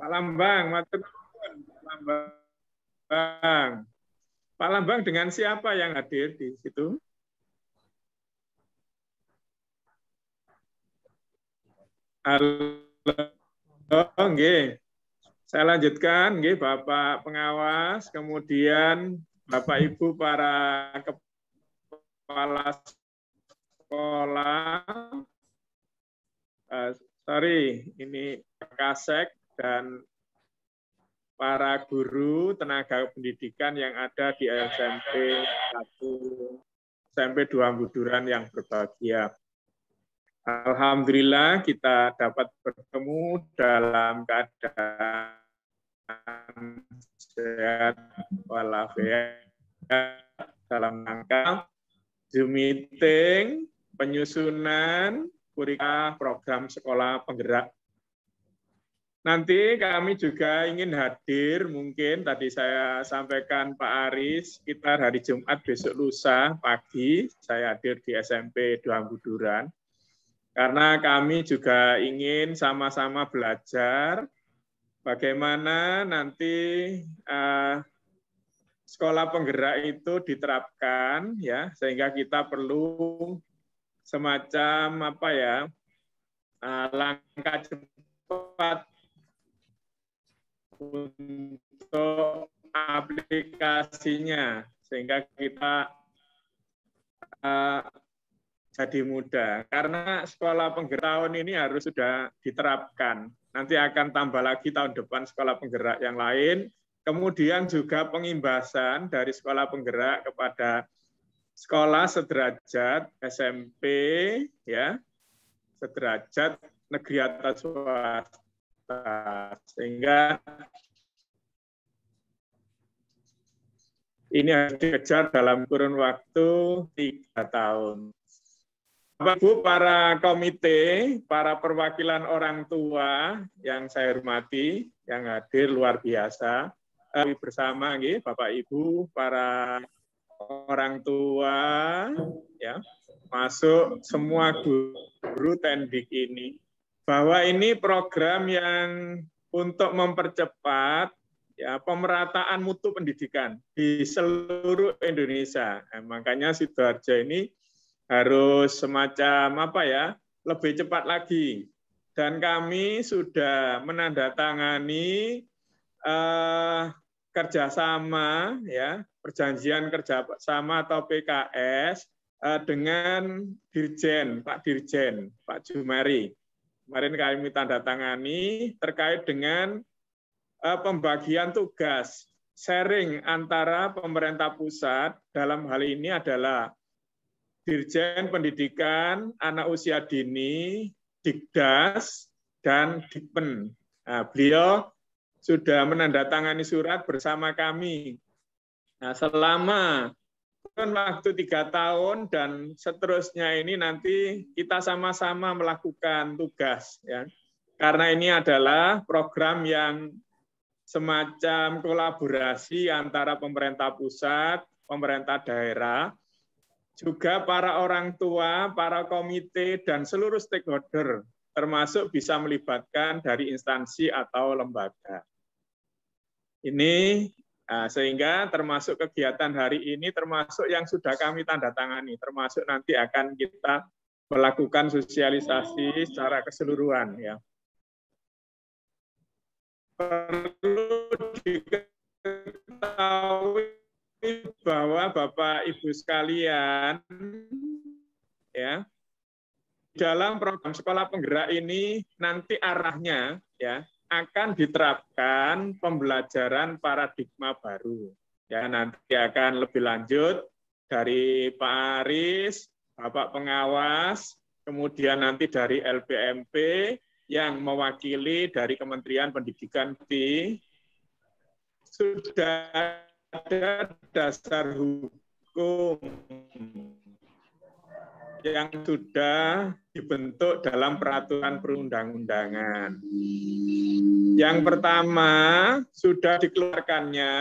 Pak Lambang, matur nuwun, Pak Lambang. Pak Lambang dengan siapa yang hadir di situ? Halo, nggih. Saya lanjutkan, nggih, Bapak pengawas, kemudian Bapak Ibu para kepala sekolah, sorry, ini Kasek dan para guru tenaga pendidikan yang ada di SMP 1, SMP 2 Buduran yang berbahagia. Alhamdulillah kita dapat bertemu dalam keadaan sehat walafiat dalam rangka Zoom meeting penyusunan kurikulum program sekolah penggerak. Nanti kami juga ingin hadir, mungkin tadi saya sampaikan Pak Aris, sekitar hari Jumat besok lusa pagi, saya hadir di SMP 2 Buduran. Karena kami juga ingin sama-sama belajar bagaimana nanti sekolah penggerak itu diterapkan, ya, sehingga kita perlu semacam apa ya, langkah cepat untuk aplikasinya, sehingga kita jadi mudah. Karena sekolah penggerak tahun ini harus sudah diterapkan. Nanti akan tambah lagi tahun depan sekolah penggerak yang lain. Kemudian juga pengimbasan dari sekolah penggerak kepada sekolah sederajat SMP, ya, sederajat negeri atas swasta. Sehingga ini harus dikejar dalam kurun waktu 3 tahun. Bapak Ibu, para komite, para perwakilan orang tua yang saya hormati, yang hadir luar biasa, bersama Bapak Ibu, para orang tua, ya, masuk semua guru tendik ini, bahwa ini program yang untuk mempercepat ya pemerataan mutu pendidikan di seluruh Indonesia. Makanya Sidoarjo ini harus semacam apa ya, lebih cepat lagi. Dan kami sudah menandatangani kerjasama, ya, perjanjian kerjasama atau PKS dengan Dirjen, Pak Dirjen, Pak Jumari. Kemarin kami tandatangani terkait dengan pembagian tugas, sharing antara pemerintah pusat, dalam hal ini adalah Dirjen Pendidikan Anak Usia Dini, Dikdas, dan Dikpen. Nah, beliau sudah menandatangani surat bersama kami. Nah, selama waktu 3 tahun dan seterusnya ini nanti kita sama-sama melakukan tugas, ya. Karena ini adalah program yang semacam kolaborasi antara pemerintah pusat, pemerintah daerah, juga para orang tua, para komite, dan seluruh stakeholder, termasuk bisa melibatkan dari instansi atau lembaga. Ini sehingga termasuk kegiatan hari ini, termasuk yang sudah kami tanda tangani, termasuk nanti akan kita melakukan sosialisasi secara keseluruhan. Ya. Perlu diketahui bahwa Bapak Ibu sekalian, ya, dalam program sekolah penggerak ini nanti arahnya, ya, akan diterapkan pembelajaran paradigma baru. Ya, nanti akan lebih lanjut dari Pak Aris, Bapak pengawas, kemudian nanti dari LPMP yang mewakili dari Kementerian Pendidikan sudah ada dasar hukum yang sudah dibentuk dalam peraturan perundang-undangan. Yang pertama, sudah dikeluarkannya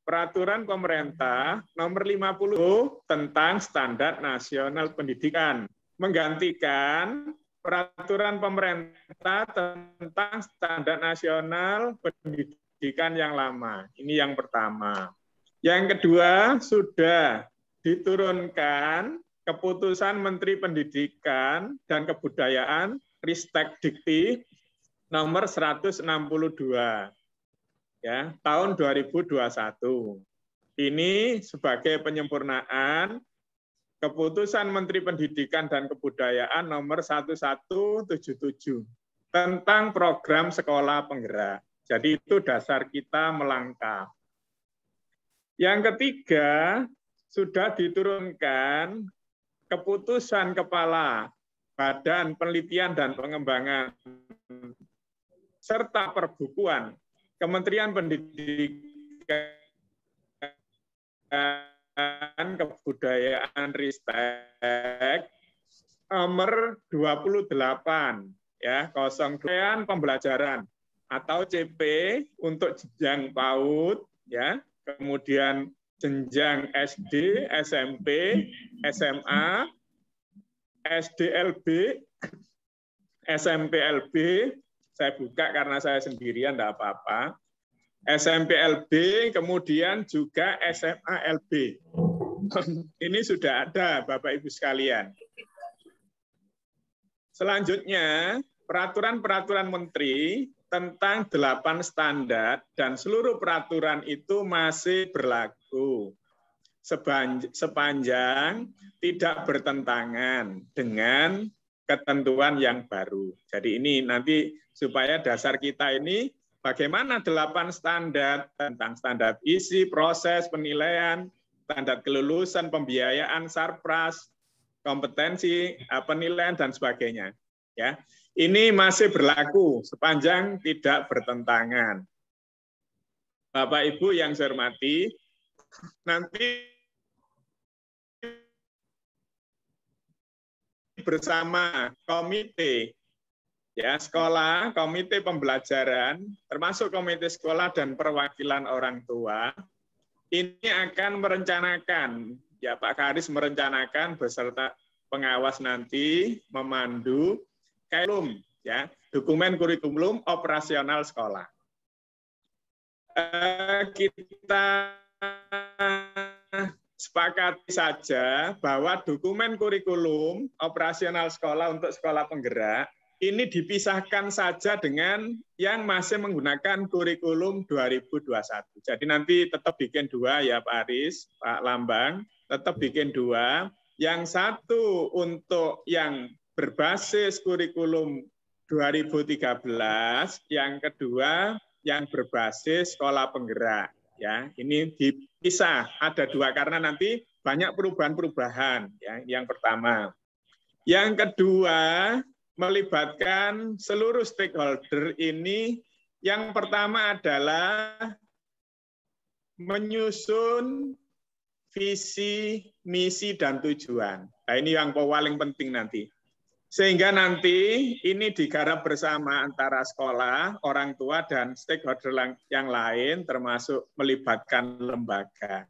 peraturan pemerintah nomor 50 tentang standar nasional pendidikan, menggantikan peraturan pemerintah tentang standar nasional pendidikan yang lama. Ini yang pertama. Yang kedua, sudah diturunkan keputusan Menteri Pendidikan dan Kebudayaan Ristek Dikti nomor 162 ya, tahun 2021. Ini sebagai penyempurnaan keputusan Menteri Pendidikan dan Kebudayaan nomor 1177 tentang program sekolah penggerak. Jadi itu dasar kita melangkah. Yang ketiga, sudah diturunkan keputusan Kepala Badan Penelitian dan Pengembangan serta Perbukuan Kementerian Pendidikan dan Kebudayaan Ristek nomor 28 ya, 02 pembelajaran atau CP untuk jenjang PAUD ya, kemudian jenjang SD, SMP, SMA, SDLB, SMPLB, saya buka karena saya sendirian, enggak apa-apa. SMPLB, kemudian juga SMALB. Ini sudah ada, Bapak Ibu sekalian. Selanjutnya, peraturan-peraturan menteri tentang 8 standar dan seluruh peraturan itu masih berlaku sepanjang tidak bertentangan dengan ketentuan yang baru. Jadi ini nanti supaya dasar kita ini bagaimana 8 standar tentang standar isi, proses, penilaian, standar kelulusan, pembiayaan, sarpras, kompetensi, penilaian, dan sebagainya. Ya, ini masih berlaku sepanjang tidak bertentangan. Bapak Ibu yang saya hormati, nanti bersama komite ya sekolah, komite pembelajaran, termasuk komite sekolah dan perwakilan orang tua, ini akan merencanakan, ya Pak Karis merencanakan beserta pengawas nanti memandu kurikulum, ya dokumen kurikulum operasional sekolah. Kita sepakati saja bahwa dokumen kurikulum operasional sekolah untuk sekolah penggerak ini dipisahkan saja dengan yang masih menggunakan kurikulum 2021. Jadi nanti tetap bikin 2 ya Pak Aris, Pak Lambang, tetap bikin 2. Yang satu untuk yang berbasis kurikulum 2013, yang kedua yang berbasis sekolah penggerak. Ya, ini dipisah, ada 2 karena nanti banyak perubahan-perubahan. Ya, yang pertama. Yang kedua, melibatkan seluruh stakeholder ini. Yang pertama adalah menyusun visi, misi, dan tujuan. Nah, ini yang paling penting nanti. Sehingga nanti ini digarap bersama antara sekolah, orang tua, dan stakeholder yang lain, termasuk melibatkan lembaga.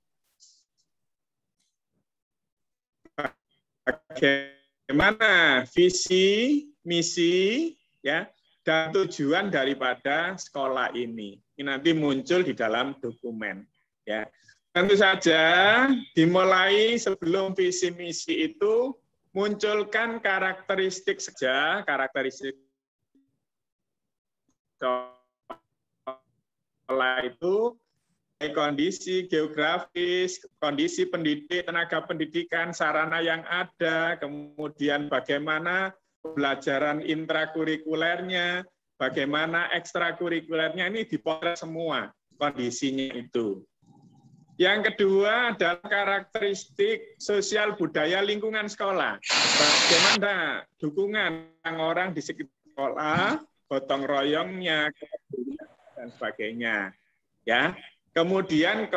Bagaimana visi, misi, ya, dan tujuan daripada sekolah ini. Ini nanti muncul di dalam dokumen. Ya. Tentu saja dimulai sebelum visi misi itu munculkan karakteristik saja, karakteristik sekolah itu kondisi geografis, kondisi pendidik, tenaga pendidikan, sarana yang ada, kemudian bagaimana pembelajaran intrakurikulernya, bagaimana ekstrakurikulernya, ini dipotret semua kondisinya itu. Yang kedua adalah karakteristik sosial budaya lingkungan sekolah. Bagaimana dukungan orang-orang di sekitar sekolah, gotong royongnya, dan sebagainya. Ya. Kemudian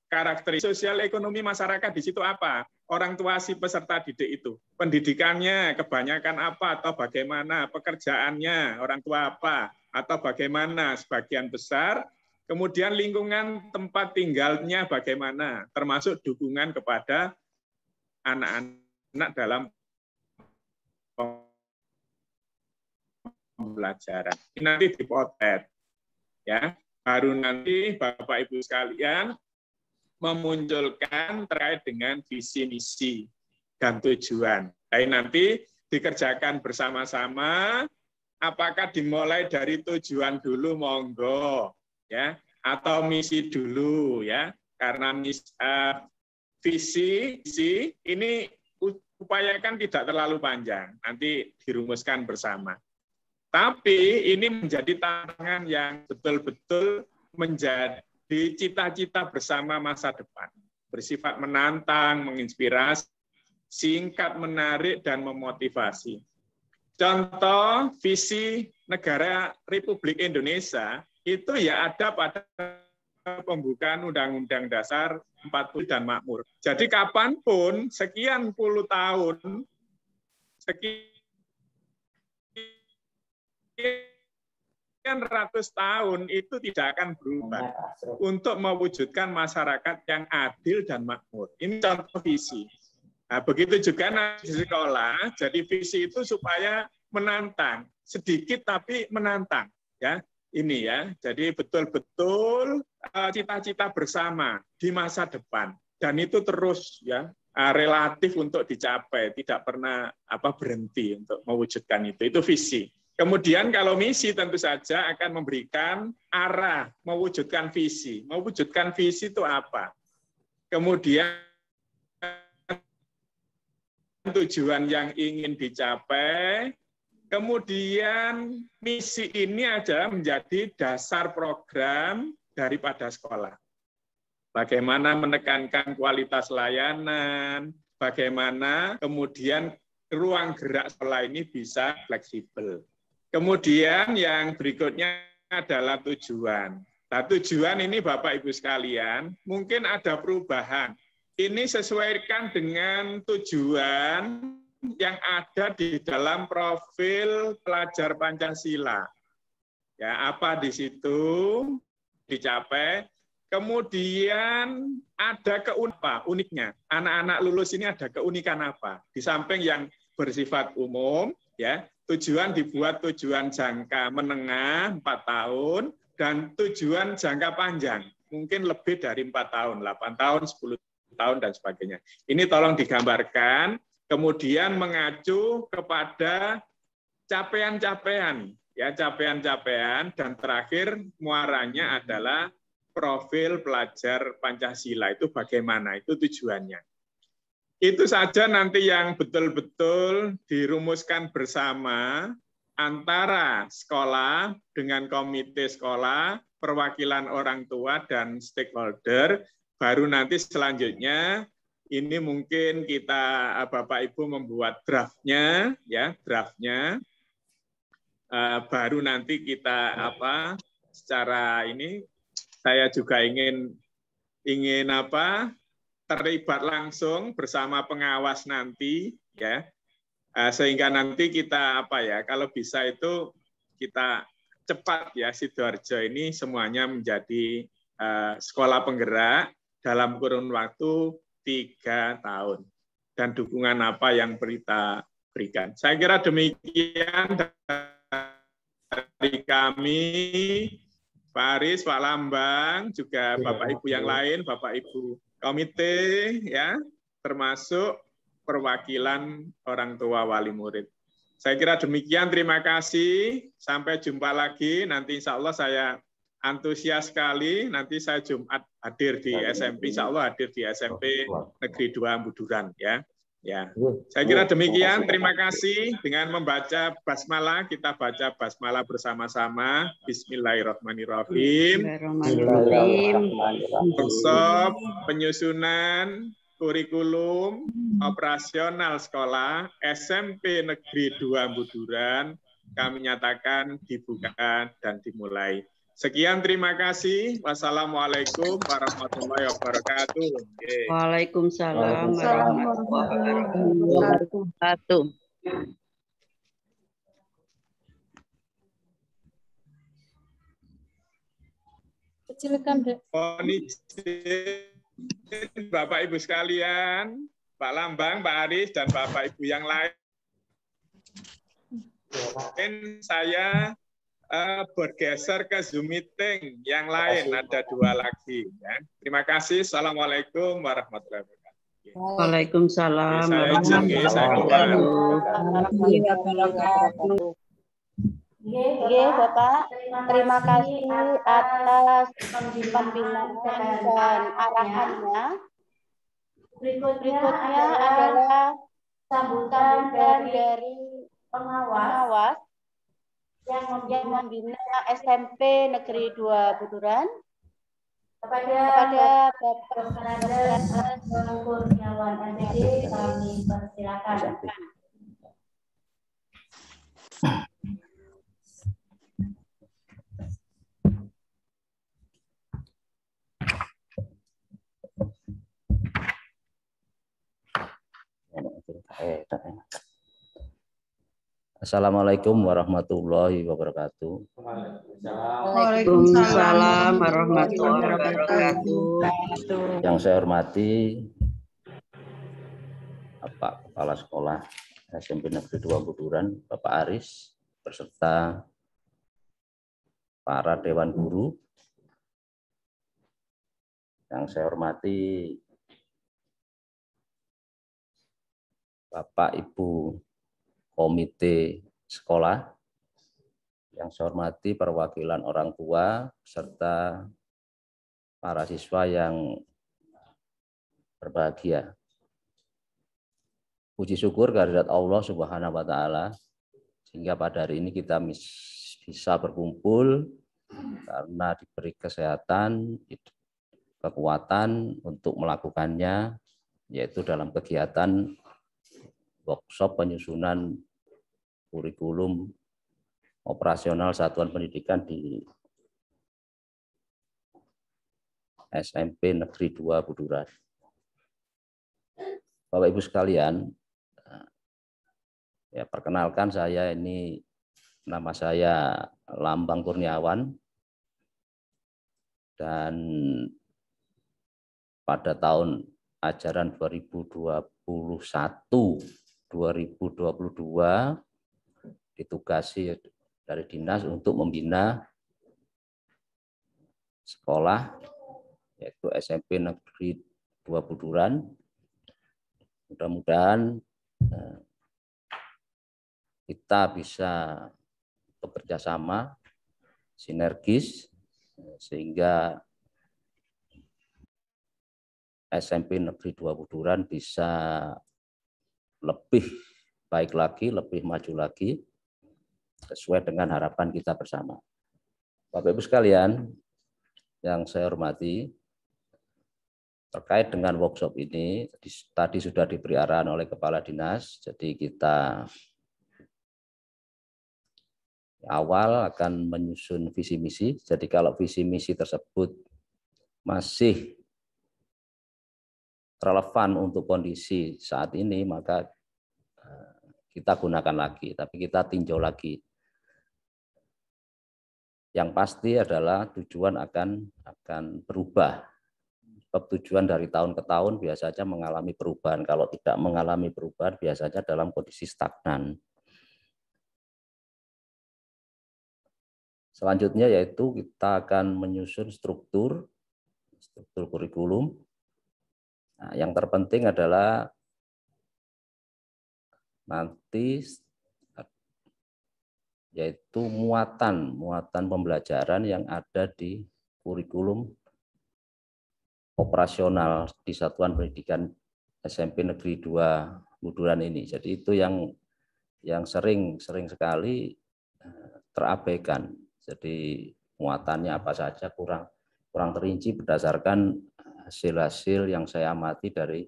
karakteristik sosial ekonomi masyarakat di situ apa? Orang tua si peserta didik itu. Pendidikannya kebanyakan apa atau bagaimana? Pekerjaannya orang tua apa atau bagaimana? Sebagian besar. Kemudian lingkungan tempat tinggalnya bagaimana, termasuk dukungan kepada anak-anak dalam pembelajaran. Ini nanti dipotret, ya. Baru nanti Bapak Ibu sekalian memunculkan terkait dengan visi misi dan tujuan. Tapi nanti dikerjakan bersama-sama. Apakah dimulai dari tujuan dulu, monggo, ya, atau misi dulu, ya, karena visi ini upayakan tidak terlalu panjang, nanti dirumuskan bersama. Tapi ini menjadi tantangan yang betul-betul menjadi cita-cita bersama masa depan, bersifat menantang, menginspirasi, singkat, menarik, dan memotivasi. Contoh visi negara Republik Indonesia itu ya ada pada pembukaan Undang-Undang Dasar 40 dan makmur. Jadi kapanpun sekian puluh tahun, sekian ratus tahun itu tidak akan berubah untuk mewujudkan masyarakat yang adil dan makmur. Ini contoh visi. Nah, begitu juga di sekolah, jadi visi itu supaya menantang, sedikit tapi menantang, ya. Ini ya, jadi betul-betul cita-cita bersama di masa depan, dan itu terus ya relatif untuk dicapai, tidak pernah berhenti untuk mewujudkan itu. Itu visi. Kemudian kalau misi tentu saja akan memberikan arah mewujudkan visi. Mewujudkan visi itu apa? Kemudian tujuan yang ingin dicapai, kemudian misi ini adalah menjadi dasar program daripada sekolah. Bagaimana menekankan kualitas layanan, bagaimana kemudian ruang gerak sekolah ini bisa fleksibel. Kemudian yang berikutnya adalah tujuan. Nah, tujuan ini Bapak Ibu sekalian, mungkin ada perubahan. Ini sesuaikan dengan tujuan yang ada di dalam profil pelajar Pancasila. Ya, apa di situ dicapai? Kemudian ada uniknya. Anak-anak lulus ini ada keunikan apa? Di samping yang bersifat umum, ya, tujuan dibuat tujuan jangka menengah 4 tahun dan tujuan jangka panjang, mungkin lebih dari 4 tahun, 8 tahun, 10 tahun dan sebagainya. Ini tolong digambarkan, kemudian mengacu kepada capaian-capaian, ya, capaian-capaian, dan terakhir muaranya adalah profil pelajar Pancasila itu bagaimana, itu tujuannya. Itu saja nanti yang betul-betul dirumuskan bersama antara sekolah dengan komite sekolah, perwakilan orang tua dan stakeholder. Baru nanti selanjutnya ini mungkin kita Bapak Ibu membuat draftnya, ya, draftnya. Baru nanti kita secara ini saya juga ingin terlibat langsung bersama pengawas nanti, ya, sehingga nanti kita kalau bisa itu kita cepat ya Sidoarjo ini semuanya menjadi sekolah penggerak dalam kurun waktu 3 tahun, dan dukungan apa yang kita berikan. Saya kira demikian dari kami, Pak Aris, Pak Lambang, juga Bapak Ibu yang lain, Bapak Ibu komite, ya, termasuk perwakilan orang tua wali murid. Saya kira demikian, terima kasih. Sampai jumpa lagi, nanti insya Allah saya antusias sekali, nanti saya Jumat hadir di SMP, insya Allah hadir di SMP Negeri 2 Buduran, ya. Ya, saya kira demikian. Terima kasih. Dengan membaca basmalah, kita baca basmalah bersama-sama. Bismillahirrahmanirrahim. Workshop penyusunan kurikulum operasional sekolah SMP Negeri 2 Buduran kami nyatakan dibuka dan dimulai. Sekian, terima kasih. Wassalamualaikum warahmatullahi wabarakatuh. Waalaikumsalam warahmatullahi wabarakatuh. Silakan, Dek. Bapak Ibu sekalian, Pak Lambang, Pak Aris, dan Bapak Ibu yang lain. Mungkin saya bergeser ke Zoom meeting yang lain, ada 2 lagi. Ya. Terima kasih. Assalamualaikum warahmatullahi wabarakatuh. Waalaikumsalam Saya izin, saya keluar. Oke, Bapak. Terima kasih atas pembinaan dan arahannya. Berikutnya adalah sambutan dari pengawas yang membina SMP Negeri 2 Buturan kepada Bapak Dr. Kurniawan MPD kami persilakan. Assalamualaikum warahmatullahi wabarakatuh. Waalaikumsalam warahmatullahi wabarakatuh. Yang saya hormati Bapak Kepala Sekolah SMP Negeri 2 Buturan, Bapak Aris, beserta para Dewan Guru. Yang saya hormati Bapak Ibu Komite Sekolah, yang saya hormati perwakilan orang tua, serta para siswa yang berbahagia. Puji syukur kehadirat Allah Subhanahu wa Ta'ala, sehingga pada hari ini kita bisa berkumpul karena diberi kesehatan, kekuatan untuk melakukannya, yaitu dalam kegiatan workshop penyusunan kurikulum operasional satuan pendidikan di SMP Negeri 2 Buturan. Bapak Ibu sekalian, ya perkenalkan saya ini, nama saya Lambang Kurniawan, dan pada tahun ajaran 2021-2022 ditugasi dari dinas untuk membina sekolah, yaitu SMP Negeri 2 Buturan. Mudah-mudahan kita bisa bekerja sama, sinergis, sehingga SMP Negeri 2 Buturan bisa lebih baik lagi, lebih maju lagi, sesuai dengan harapan kita bersama. Bapak Ibu sekalian, yang saya hormati, terkait dengan workshop ini, tadi sudah diberi arahan oleh Kepala Dinas, jadi kita awal akan menyusun visi misi. Jadi kalau visi misi tersebut masih relevan untuk kondisi saat ini, maka kita gunakan lagi, tapi kita tinjau lagi. Yang pasti adalah tujuan akan berubah. Sebab tujuan dari tahun ke tahun biasanya mengalami perubahan. Kalau tidak mengalami perubahan, biasanya dalam kondisi stagnan. Selanjutnya yaitu kita akan menyusun struktur kurikulum. Nah, yang terpenting adalah nanti yaitu muatan pembelajaran yang ada di kurikulum operasional di Satuan Pendidikan SMP Negeri 2 Buturan ini. Jadi itu yang sering sekali terabaikan. Jadi muatannya apa saja kurang terinci berdasarkan hasil-hasil yang saya amati dari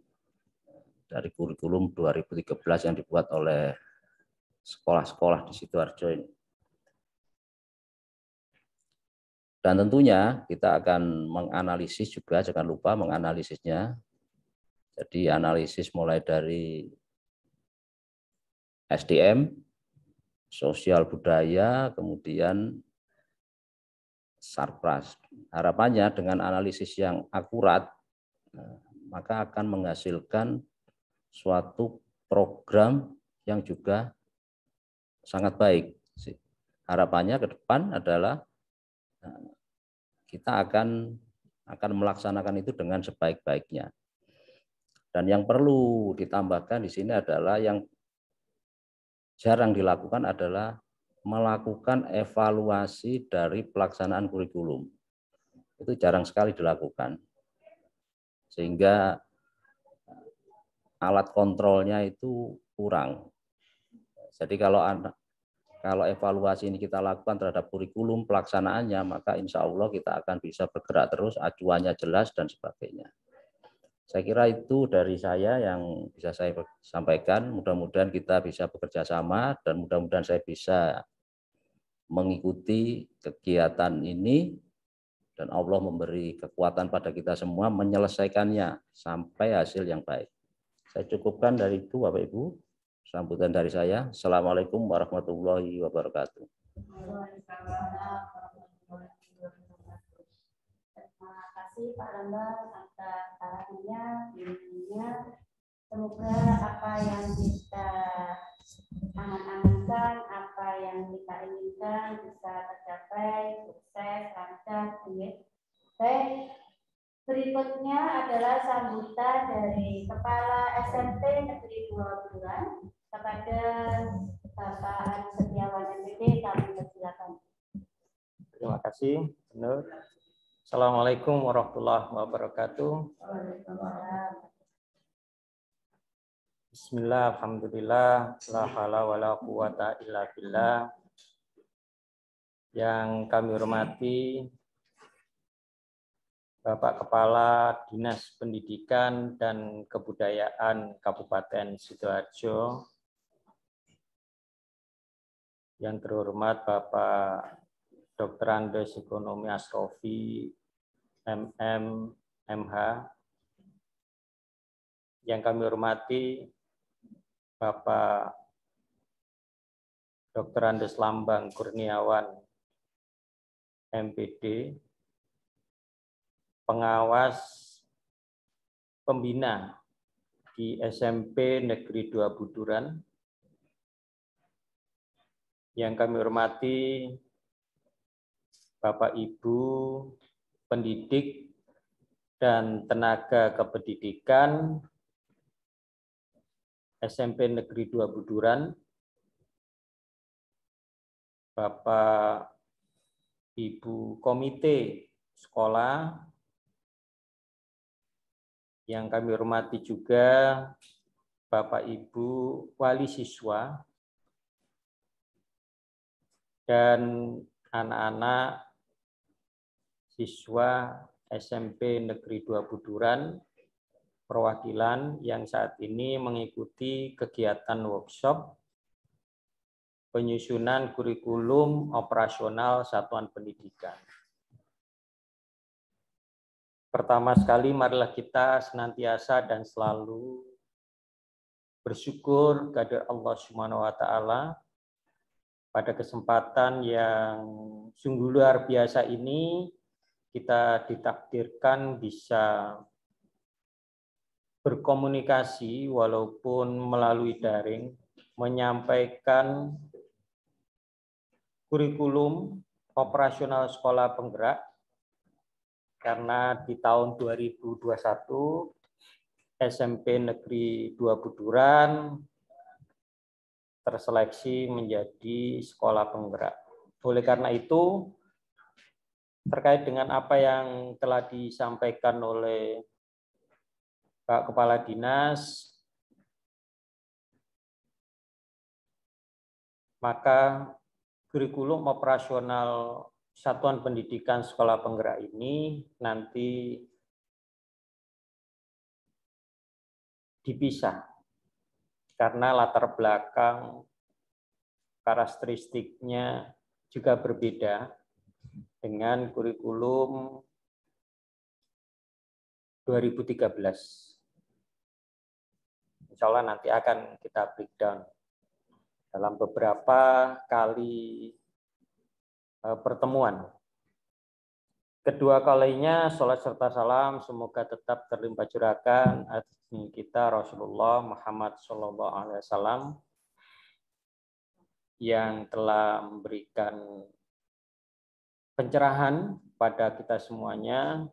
kurikulum 2013 yang dibuat oleh sekolah-sekolah di Sidoarjo ini. Dan tentunya kita akan menganalisis juga, jangan lupa menganalisisnya. Jadi analisis mulai dari SDM, sosial budaya, kemudian Sarpras. Harapannya dengan analisis yang akurat, maka akan menghasilkan suatu program yang juga sangat baik. Harapannya ke depan adalah kita akan melaksanakan itu dengan sebaik-baiknya. Dan yang perlu ditambahkan di sini adalah yang jarang dilakukan adalah melakukan evaluasi dari pelaksanaan kurikulum. Itu jarang sekali dilakukan. Sehingga alat kontrolnya itu kurang. Jadi kalau evaluasi ini kita lakukan terhadap kurikulum pelaksanaannya, maka insya Allah kita akan bisa bergerak terus, acuannya jelas dan sebagainya. Saya kira itu dari saya yang bisa saya sampaikan. Mudah-mudahan kita bisa bekerja sama dan mudah-mudahan saya bisa mengikuti kegiatan ini dan Allah memberi kekuatan pada kita semua menyelesaikannya sampai hasil yang baik. Saya cukupkan dari itu Bapak Ibu. Sambutan dari saya. Assalamualaikum warahmatullahi wabarakatuh. Terima kasih Pak Lambang atas sarannya, bimbingannya. Semoga apa yang kita angan-angankan, apa yang kita inginkan bisa tercapai, sukses, lancar, baik. Berikutnya adalah sambutan dari Kepala SMP Negeri 2 Buduran kepada Bapak Ari Setiawan MPD, kami persilakan. Terima kasih, Nur. Assalamualaikum warahmatullahi wabarakatuh. Bismillah, alhamdulillah, la haula wala quwata illa billah. Yang kami hormati Bapak Kepala Dinas Pendidikan dan Kebudayaan Kabupaten Sidoarjo, yang terhormat Bapak Dr. Andes Ekonomi Asrofi, MM, MH, yang kami hormati Bapak Dr. Andes Lambang Kurniawan, MPD, pengawas pembina di SMP Negeri 2 Buduran, yang kami hormati Bapak Ibu pendidik dan tenaga kependidikan SMP Negeri 2 Buduran, Bapak Ibu komite sekolah, yang kami hormati juga Bapak Ibu wali siswa dan anak-anak siswa SMP Negeri 2 Buduran perwakilan yang saat ini mengikuti kegiatan workshop penyusunan kurikulum operasional satuan pendidikan. Pertama sekali, marilah kita senantiasa dan selalu bersyukur kepada Allah Subhanahu wa Ta'ala pada kesempatan yang sungguh luar biasa ini. Kita ditakdirkan bisa berkomunikasi walaupun melalui daring, menyampaikan kurikulum operasional sekolah penggerak. Karena di tahun 2021 SMP Negeri 2 Buduran terseleksi menjadi sekolah penggerak. Oleh karena itu, terkait dengan apa yang telah disampaikan oleh Pak Kepala Dinas, maka kurikulum operasional Satuan Pendidikan Sekolah Penggerak ini nanti dipisah karena latar belakang karakteristiknya juga berbeda dengan kurikulum 2013. Insya Allah nanti akan kita breakdown dalam beberapa kali pertemuan. Kedua kalinya salat serta salam semoga tetap terlimpah curahan atas kita Rasulullah Muhammad SAW yang telah memberikan pencerahan pada kita semuanya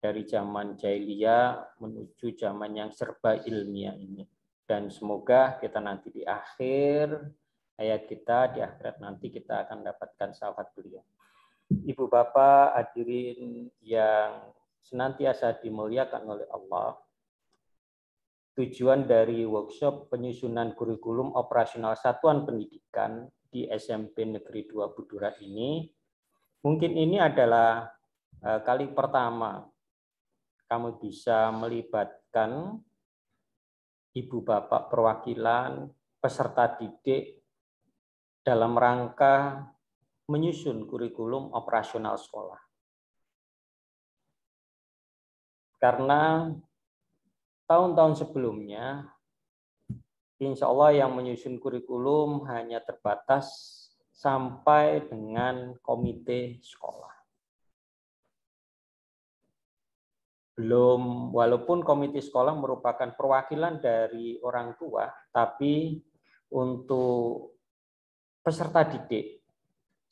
dari zaman jahiliyah menuju zaman yang serba ilmiah ini. Dan semoga kita nanti di akhir hayat kita, di akhirat nanti kita akan mendapatkan syafaat beliau. Ibu Bapak hadirin yang senantiasa dimuliakan oleh Allah, tujuan dari workshop penyusunan kurikulum operasional satuan pendidikan di SMP Negeri 2 Buduran ini, mungkin ini adalah kali pertama kamu bisa melibatkan ibu bapak perwakilan peserta didik dalam rangka menyusun kurikulum operasional sekolah. Karena tahun-tahun sebelumnya, insya Allah yang menyusun kurikulum hanya terbatas sampai dengan komite sekolah. Belum, walaupun komite sekolah merupakan perwakilan dari orang tua, tapi untuk peserta didik,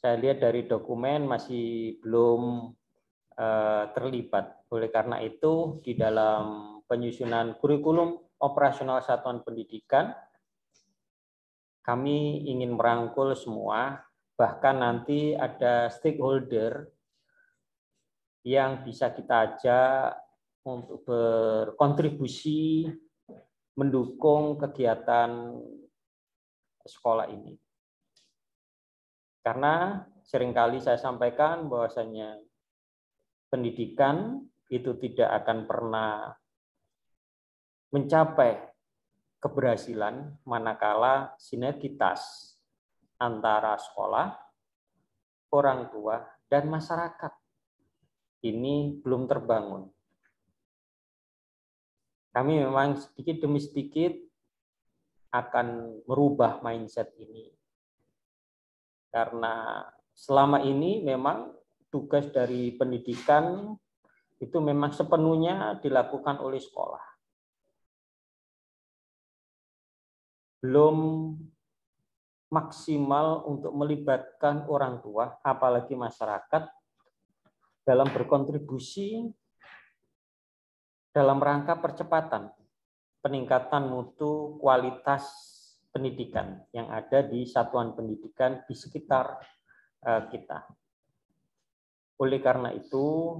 saya lihat dari dokumen masih belum terlibat. Oleh karena itu, di dalam penyusunan kurikulum operasional satuan pendidikan, kami ingin merangkul semua, bahkan nanti ada stakeholder yang bisa kita ajak untuk berkontribusi mendukung kegiatan sekolah ini. Karena seringkali saya sampaikan bahwasanya pendidikan itu tidak akan pernah mencapai keberhasilan manakala sinergitas antara sekolah, orang tua, dan masyarakat ini belum terbangun. Kami memang sedikit demi sedikit akan merubah mindset ini. Karena selama ini memang tugas dari pendidikan itu memang sepenuhnya dilakukan oleh sekolah. Belum maksimal untuk melibatkan orang tua, apalagi masyarakat, dalam berkontribusi dalam rangka percepatan peningkatan mutu kualitas pendidikan yang ada di satuan pendidikan di sekitar kita. Oleh karena itu,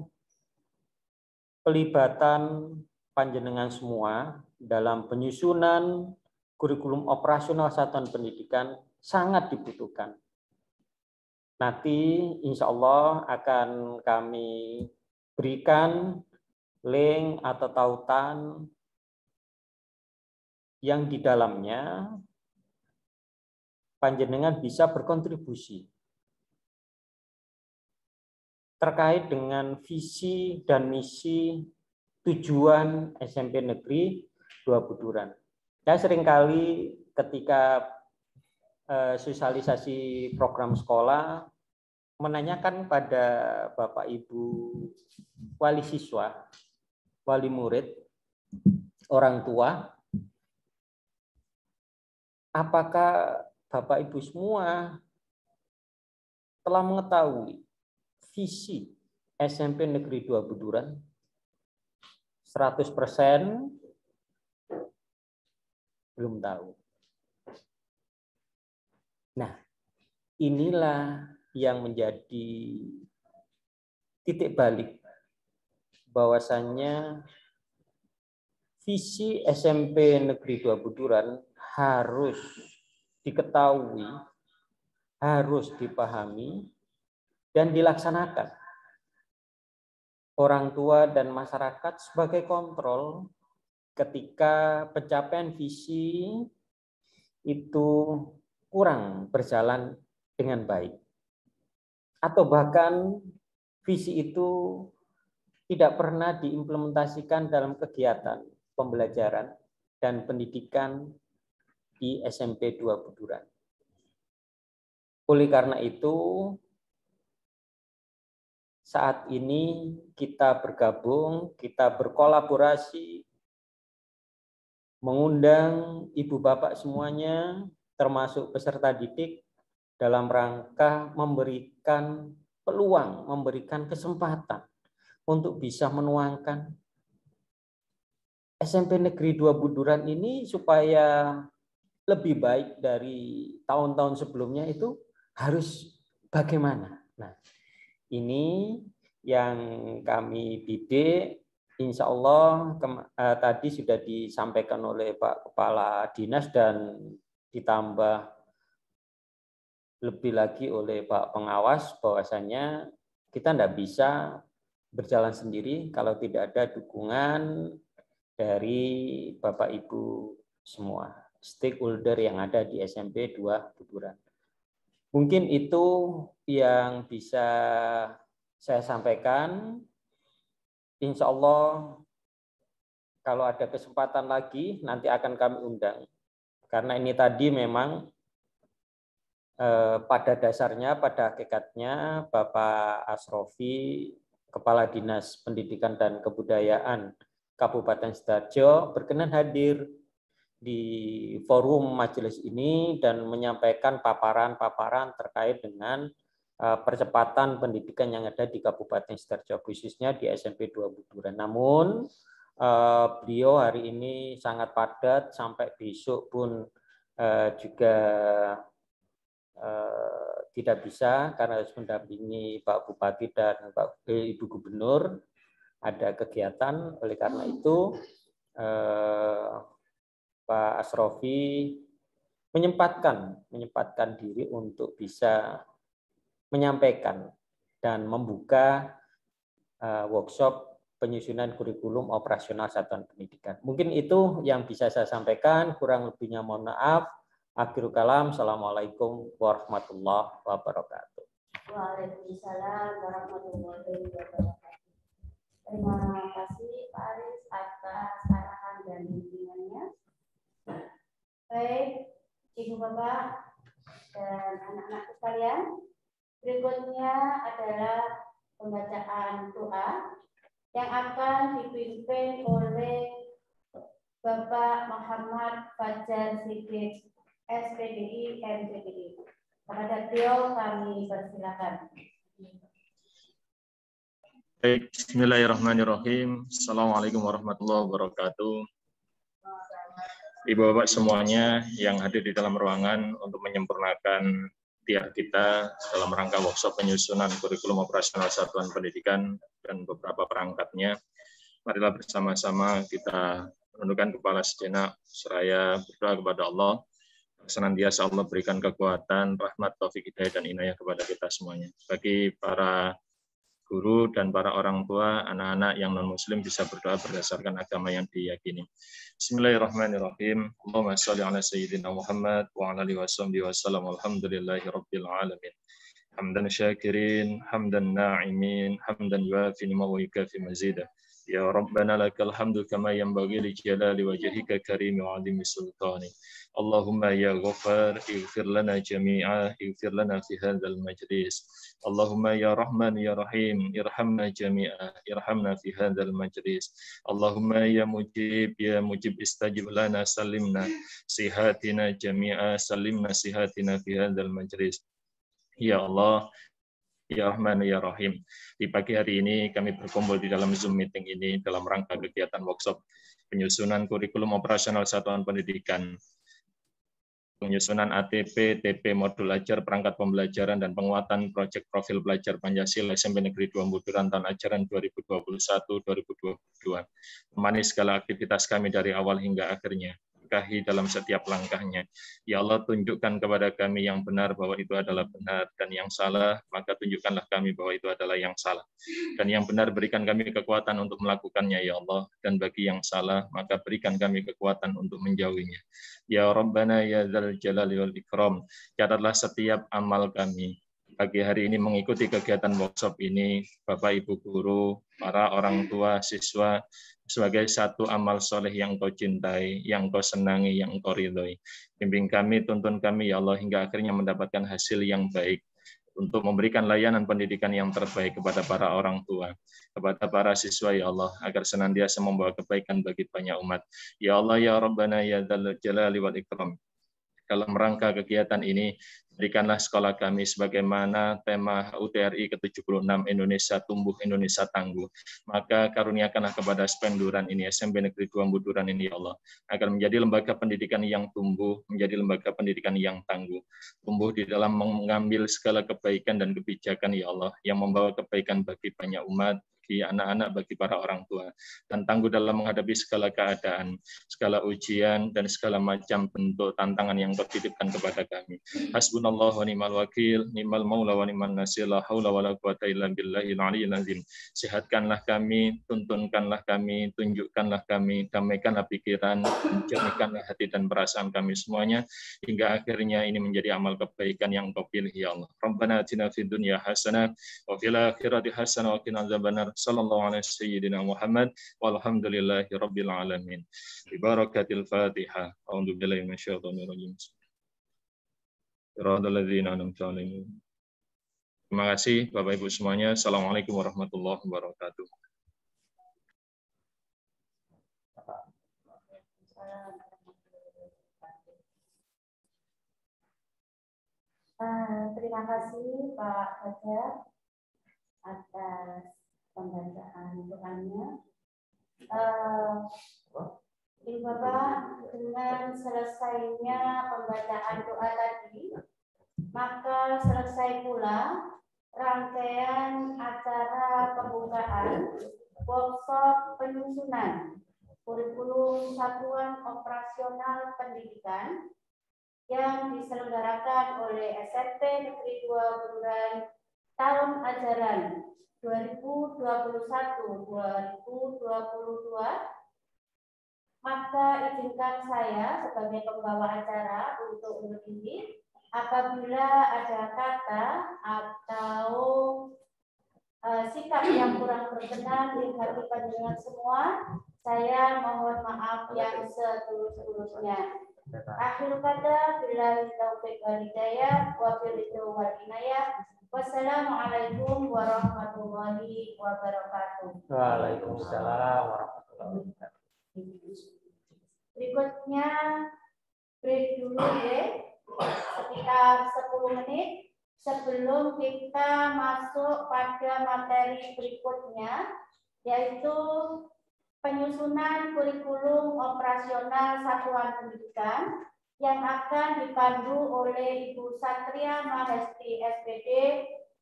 pelibatan panjenengan semua dalam penyusunan kurikulum operasional satuan pendidikan sangat dibutuhkan. Nanti insya Allah akan kami berikan link atau tautan yang di dalamnya panjenengan bisa berkontribusi terkait dengan visi dan misi tujuan SMP Negeri 2 Buduran. Saya seringkali ketika sosialisasi program sekolah menanyakan pada Bapak Ibu wali siswa, wali murid, orang tua, apakah Bapak Ibu semua telah mengetahui visi SMP Negeri 2 Buduran? 100% belum tahu. Nah, inilah yang menjadi titik balik bahwasannya visi SMP Negeri 2 Buduran harus diketahui, harus dipahami, dan dilaksanakan. Orang tua dan masyarakat sebagai kontrol ketika pencapaian visi itu kurang berjalan dengan baik. Atau bahkan visi itu tidak pernah diimplementasikan dalam kegiatan pembelajaran dan pendidikan di SMP 2 Buduran. Oleh karena itu, saat ini kita bergabung, kita berkolaborasi, mengundang ibu bapak semuanya termasuk peserta didik dalam rangka memberikan peluang, memberikan kesempatan untuk bisa menuangkan SMP Negeri 2 Buduran ini supaya lebih baik dari tahun-tahun sebelumnya itu harus bagaimana. Nah, ini yang kami bidik, insya Allah tadi sudah disampaikan oleh Pak Kepala Dinas dan ditambah lebih lagi oleh Pak Pengawas bahwasanya kita tidak bisa berjalan sendiri kalau tidak ada dukungan dari Bapak Ibu semua stakeholder yang ada di SMP 2 Buduran. Mungkin itu yang bisa saya sampaikan. Insya Allah kalau ada kesempatan lagi nanti akan kami undang. Karena ini tadi memang pada dasarnya, pada hakikatnya Bapak Asrofi, Kepala Dinas Pendidikan dan Kebudayaan Kabupaten Sidoarjo berkenan hadir di forum majelis ini dan menyampaikan paparan-paparan terkait dengan percepatan pendidikan yang ada di Kabupaten Sidoarjo, khususnya di SMP 2 Buduran. Namun beliau hari ini sangat padat, sampai besok pun juga tidak bisa karena harus mendampingi Pak Bupati dan Ibu Gubernur, ada kegiatan. Oleh karena itu Pak Asrofi menyempatkan diri untuk bisa menyampaikan dan membuka workshop penyusunan kurikulum operasional satuan pendidikan. Mungkin itu yang bisa saya sampaikan, kurang lebihnya mohon maaf. Akhirul kalam, assalamualaikum warahmatullahi wabarakatuh. Waalaikumsalam warahmatullahi wabarakatuh. Terima kasih Pak Aris atas arahan dan bimbingannya. Baik, Ibu Bapak dan anak-anak sekalian, berikutnya adalah pembacaan doa yang akan dipimpin oleh Bapak Muhammad Fajar Siddiq, SPDI MPDI. Kepada beliau kami persilakan. Baik, bismillahirrahmanirrahim. Assalamualaikum warahmatullahi wabarakatuh. Ibu-bapak semuanya yang hadir di dalam ruangan untuk menyempurnakan tiap kita dalam rangka workshop penyusunan kurikulum operasional satuan pendidikan dan beberapa perangkatnya. Marilah bersama-sama kita menundukkan kepala sejenak seraya berdoa kepada Allah. Senantiasa Allah berikan kekuatan, rahmat, taufik, hidayah, dan inayah kepada kita semuanya. Bagi para guru dan para orang tua, anak-anak yang non-muslim bisa berdoa berdasarkan agama yang diyakini. Bismillahirrahmanirrahim. Allahumma sholli ala sayyidina Muhammad wa ala alihi wasallam. Alhamdulillahi rabbil alamin. Hamdan syakirin, hamdan na'imin, hamdan yuafi ni'ma wa yukafi mazidah. Ya Rabbana lakal hamdu kama yanbaghi li jalali wajhika karimi wa 'azimi sultani. Allahumma ya Ghaffar, ighfir lana jami'a, ighfir lana fi hadzal majlis. Allahumma ya Rahman ya Rahim, irhamna jami'a, irhamna fi hadzal majlis. Allahumma ya Mujib istajib lana, salimna sihatina jami'a, salimna sihatina fi hadzal majlis. Ya Allah, ya Rahman ya Rahim. Di pagi hari ini kami berkumpul di dalam Zoom meeting ini dalam rangka kegiatan workshop penyusunan kurikulum operasional satuan pendidikan, penyusunan ATP, TP, modul ajar, perangkat pembelajaran, dan penguatan proyek profil pelajar Pancasila SMP Negeri 2 Buduran tahun ajaran 2021-2022. Temani segala aktivitas kami dari awal hingga akhirnya. Berkahi dalam setiap langkahnya. Ya Allah, tunjukkan kepada kami yang benar bahwa itu adalah benar, dan yang salah, maka tunjukkanlah kami bahwa itu adalah yang salah. Dan yang benar, berikan kami kekuatan untuk melakukannya, ya Allah. Dan bagi yang salah, maka berikan kami kekuatan untuk menjauhinya. Ya Rabbana ya Dzal Jalali wal Ikram, catatlah setiap amal kami. Pagi hari ini mengikuti kegiatan workshop ini, Bapak Ibu guru, para orang tua, siswa, sebagai satu amal soleh yang Kau cintai, yang Kau senangi, yang Kau ridhoi. Bimbing kami, tuntun kami, ya Allah, hingga akhirnya mendapatkan hasil yang baik untuk memberikan layanan pendidikan yang terbaik kepada para orang tua, kepada para siswa, ya Allah, agar senantiasa membawa kebaikan bagi banyak umat. Ya Allah, ya Rabbana, ya Dzal Jalali wal Ikram. dalam rangka kegiatan ini, berikanlah sekolah kami sebagaimana tema UTRI ke-76 Indonesia Tumbuh, Indonesia Tangguh. Maka karuniakanlah kepada Spenduran ini, SMP Negeri 2 Buduran ini, ya Allah, agar menjadi lembaga pendidikan yang tumbuh, menjadi lembaga pendidikan yang tangguh. Tumbuh di dalam mengambil segala kebaikan dan kebijakan, ya Allah, yang membawa kebaikan bagi banyak umat, bagi anak-anak, bagi para orang tua, dan tangguh dalam menghadapi segala keadaan, segala ujian, dan segala macam bentuk tantangan yang Kau titipkan kepada kami. Hasbunallah wa ni'mal wakil, ni'mal maula wa ni'mal nasir, la haula wa la quwata illa billahil aliyyil azim. Sehatkanlah kami, tuntunkanlah kami, tunjukkanlah kami, damaikanlah pikiran, jernihkanlah hati dan perasaan kami semuanya, hingga akhirnya ini menjadi amal kebaikan yang Kau pilih, ya Allah. Rabbana atina fid dunya hasanah wa fil akhirati hasanah wa qina adzabannar. Sallallahu alaihi sayyidina Muhammad walhamdulillahi rabbil alamin. Bi barakatil Fatihah. A'udzu billahi minasyaitonir rajim. Terima kasih Bapak Ibu semuanya. Assalamualaikum warahmatullahi wabarakatuh. Terima kasih Pak Fajar atas pembacaan doanya. Ibu Bapak, dengan selesainya pembacaan doa tadi, maka selesai pula rangkaian acara pembukaan workshop penyusunan kurikulum satuan operasional pendidikan yang diselenggarakan oleh SMP Negeri 2 Buduran tahun ajaran 2021-2022. Maka izinkan saya sebagai pembawa acara untuk undur diri. Apabila ada kata atau sikap yang kurang berkenan di hati panjenengan semua, saya mohon maaf yang setulus-tulusnya. Akhir kata, billahi taufiq wal hidayah, wa billahi wal inayah. Wassalamualaikum warahmatullahi wabarakatuh. Waalaikumsalam warahmatullahi wabarakatuh. Berikutnya break dulu ya, sekitar 10 menit sebelum kita masuk pada materi berikutnya, yaitu penyusunan kurikulum operasional satuan pendidikan yang akan dipandu oleh Ibu Satria Mahesti SPD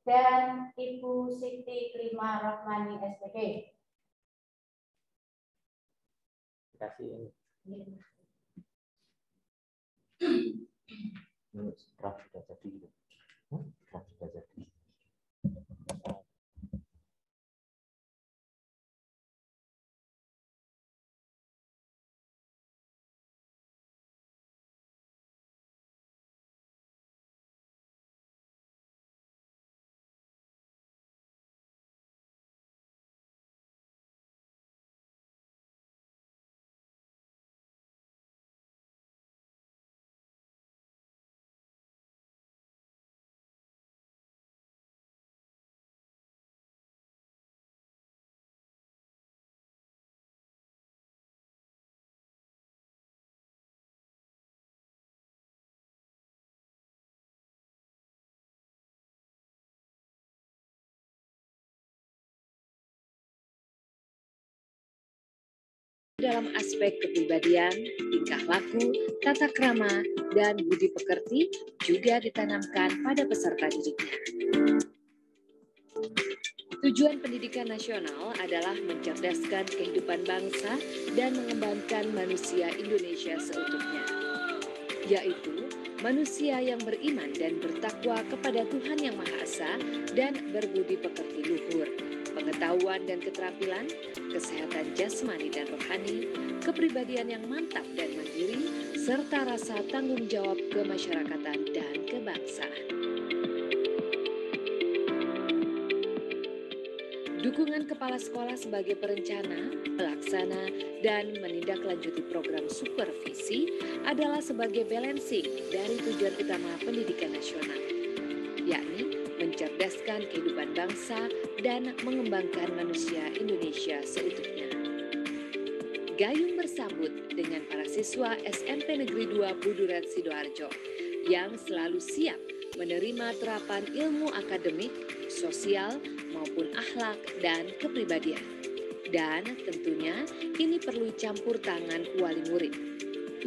dan Ibu Siti Klima Rahmani SPD. Kasih ini. Draft sudah jadi. Draft sudah jadi. Dalam aspek kepribadian, tingkah laku, tata krama, dan budi pekerti juga ditanamkan pada peserta didiknya. Tujuan pendidikan nasional adalah mencerdaskan kehidupan bangsa dan mengembangkan manusia Indonesia seutuhnya, yaitu manusia yang beriman dan bertakwa kepada Tuhan Yang Maha Esa dan berbudi pekerti luhur, pengetahuan dan keterampilan, kesehatan jasmani dan rohani, kepribadian yang mantap dan mandiri, serta rasa tanggung jawab kemasyarakatan dan kebangsaan. Dukungan kepala sekolah sebagai perencana, pelaksana, dan menindaklanjuti program supervisi adalah sebagai balancing dari tujuan utama pendidikan nasional, yakni mencerdaskan kehidupan bangsa dan mengembangkan manusia Indonesia seutuhnya. bergayung bersambut dengan para siswa SMP Negeri 2 Buduran Sidoarjo yang selalu siap menerima terapan ilmu akademik, sosial, maupun akhlak dan kepribadian. Dan tentunya ini perlu campur tangan wali murid.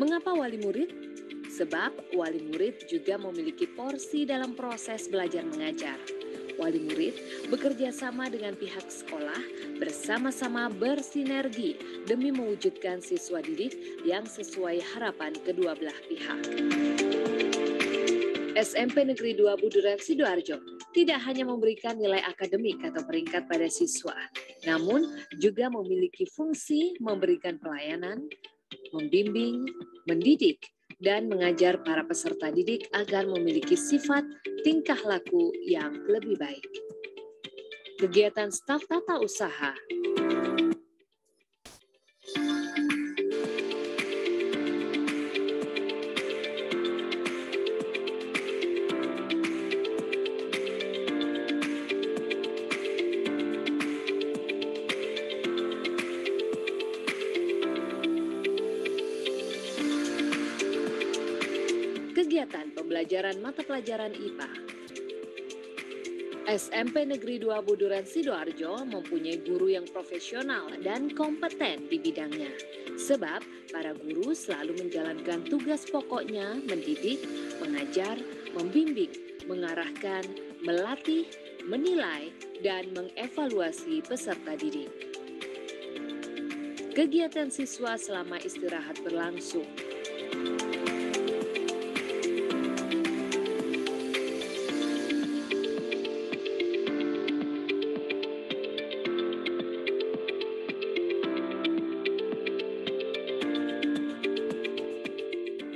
Mengapa wali murid? Sebab wali murid juga memiliki porsi dalam proses belajar mengajar. Wali murid bekerja sama dengan pihak sekolah bersama-sama bersinergi demi mewujudkan siswa didik yang sesuai harapan kedua belah pihak. SMP Negeri 2 Buduran Sidoarjo tidak hanya memberikan nilai akademik atau peringkat pada siswa, namun juga memiliki fungsi memberikan pelayanan, membimbing, mendidik, dan mengajar para peserta didik agar memiliki sifat tingkah laku yang lebih baik. Kegiatan staf tata usaha. Kegiatan pembelajaran mata pelajaran IPA. SMP Negeri 2 Buduran Sidoarjo mempunyai guru yang profesional dan kompeten di bidangnya. Sebab para guru selalu menjalankan tugas pokoknya mendidik, mengajar, membimbing, mengarahkan, melatih, menilai, dan mengevaluasi peserta didik. Kegiatan siswa selama istirahat berlangsung.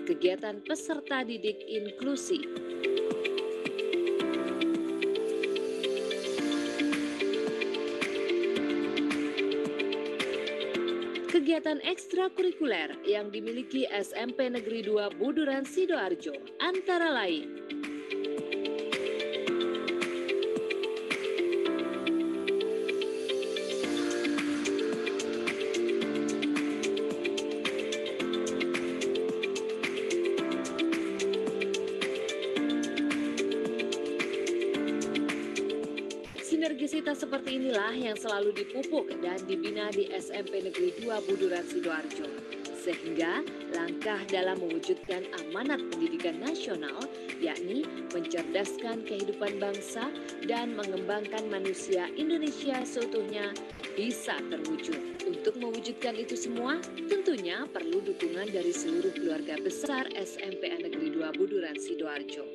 Kegiatan peserta didik inklusi. Kegiatan ekstrakurikuler yang dimiliki SMP Negeri 2 Buduran Sidoarjo antara lain sinergisitas seperti inilah yang selalu dipupuk dan dibina di SMP Negeri 2 Buduran Sidoarjo. Sehingga langkah dalam mewujudkan amanat pendidikan nasional, yakni mencerdaskan kehidupan bangsa dan mengembangkan manusia Indonesia seutuhnya, bisa terwujud. Untuk mewujudkan itu semua, tentunya perlu dukungan dari seluruh keluarga besar SMP Negeri 2 Buduran Sidoarjo.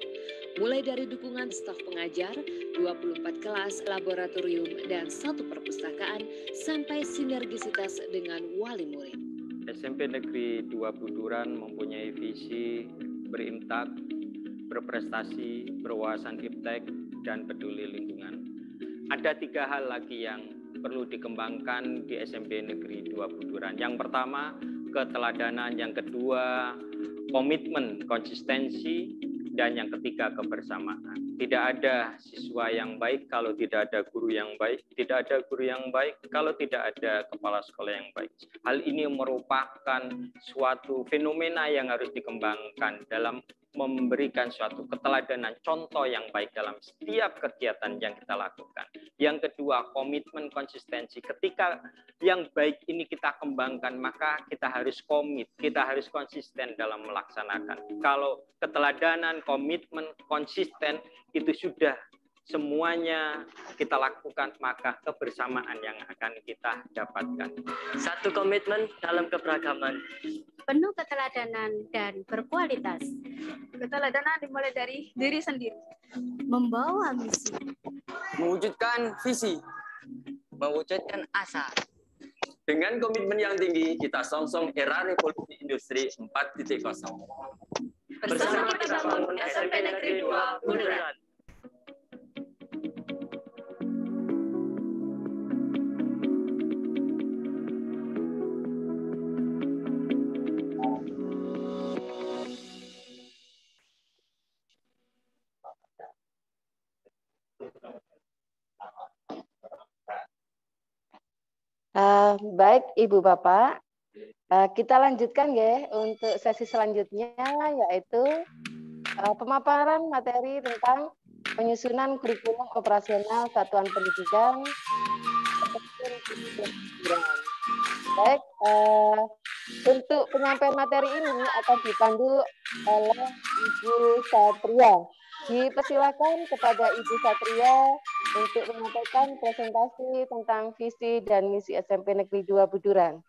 Mulai dari dukungan staf pengajar, 24 kelas, laboratorium, dan 1 perpustakaan, sampai sinergisitas dengan wali murid. SMP Negeri 2 Buduran mempunyai visi berimtak, berprestasi, berwawasan iptek, dan peduli lingkungan. Ada 3 hal lagi yang perlu dikembangkan di SMP Negeri 2 Buduran. Yang pertama, keteladanan. Yang kedua, komitmen, konsistensi. Dan yang ketiga, kebersamaan. Tidak ada siswa yang baik kalau tidak ada guru yang baik. Tidak ada guru yang baik kalau tidak ada kepala sekolah yang baik. Hal ini merupakan suatu fenomena yang harus dikembangkan dalam memberikan suatu keteladanan, contoh yang baik dalam setiap kegiatan yang kita lakukan. Yang kedua, komitmen, konsistensi. Ketika yang baik ini kita kembangkan, maka kita harus komit, kita harus konsisten dalam melaksanakan. Kalau keteladanan, komitmen, konsisten itu sudah semuanya kita lakukan, maka kebersamaan yang akan kita dapatkan. 1. Komitmen dalam keberagaman. Penuh keteladanan dan berkualitas. Keteladanan dimulai dari diri sendiri. Membawa misi. Mewujudkan visi. Mewujudkan asa. Dengan komitmen yang tinggi, kita songsong era revolusi industri 4.0. Bersama kita bangun SMP Negeri 2 Buduran. Baik Ibu Bapak, Kita lanjutkan ya untuk sesi selanjutnya, yaitu pemaparan materi tentang penyusunan kurikulum operasional satuan pendidikan. Baik, untuk penyampaian materi ini akan dipandu oleh Ibu Satria. Dipersilakan kepada Ibu Satria untuk menyampaikan presentasi tentang visi dan misi SMP Negeri 2 Buduran.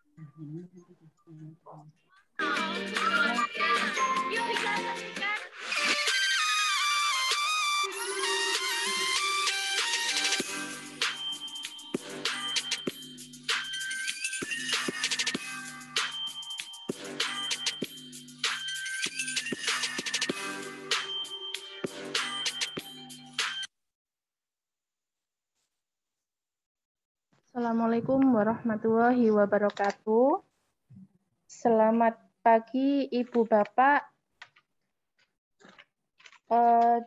Assalamualaikum warahmatullahi wabarakatuh. Selamat pagi Ibu Bapak.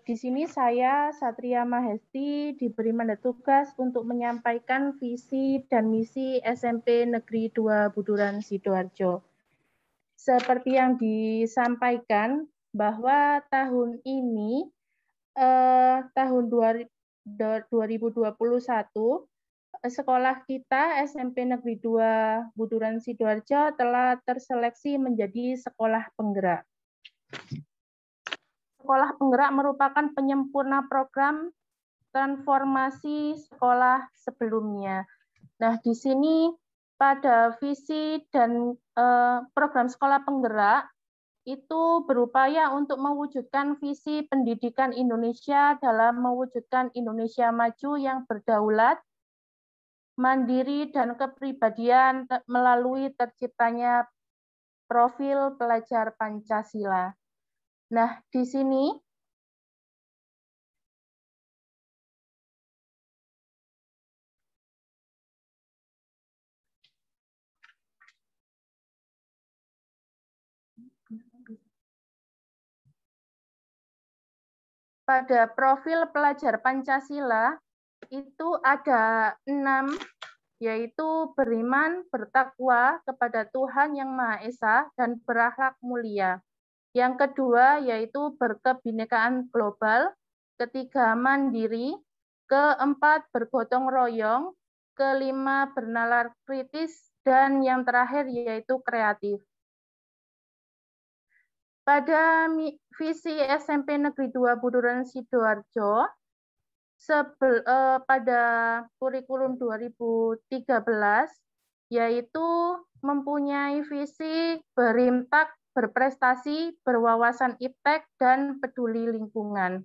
Di sini saya Satria Mahesti diberi mandat tugas untuk menyampaikan visi dan misi SMP Negeri 2 Buduran Sidoarjo. Seperti yang disampaikan bahwa tahun ini tahun 2021 sekolah kita SMP Negeri 2 Buduran Sidoarjo telah terseleksi menjadi sekolah penggerak. Sekolah penggerak merupakan penyempurna program transformasi sekolah sebelumnya. Nah, di sini pada visi dan program sekolah penggerak itu berupaya untuk mewujudkan visi pendidikan Indonesia dalam mewujudkan Indonesia maju yang berdaulat, mandiri, dan kepribadian melalui terciptanya profil pelajar Pancasila. Nah, di sini pada profil pelajar Pancasila itu ada 6, yaitu beriman, bertakwa kepada Tuhan Yang Maha Esa, dan berakhlak mulia. Yang kedua yaitu berkebinekaan global, ketiga mandiri, keempat bergotong royong, kelima bernalar kritis, dan yang terakhir yaitu kreatif. Pada visi SMP Negeri 2 Buduran Sidoarjo, pada kurikulum 2013, yaitu mempunyai visi berimtak, berprestasi, berwawasan iptek, dan peduli lingkungan.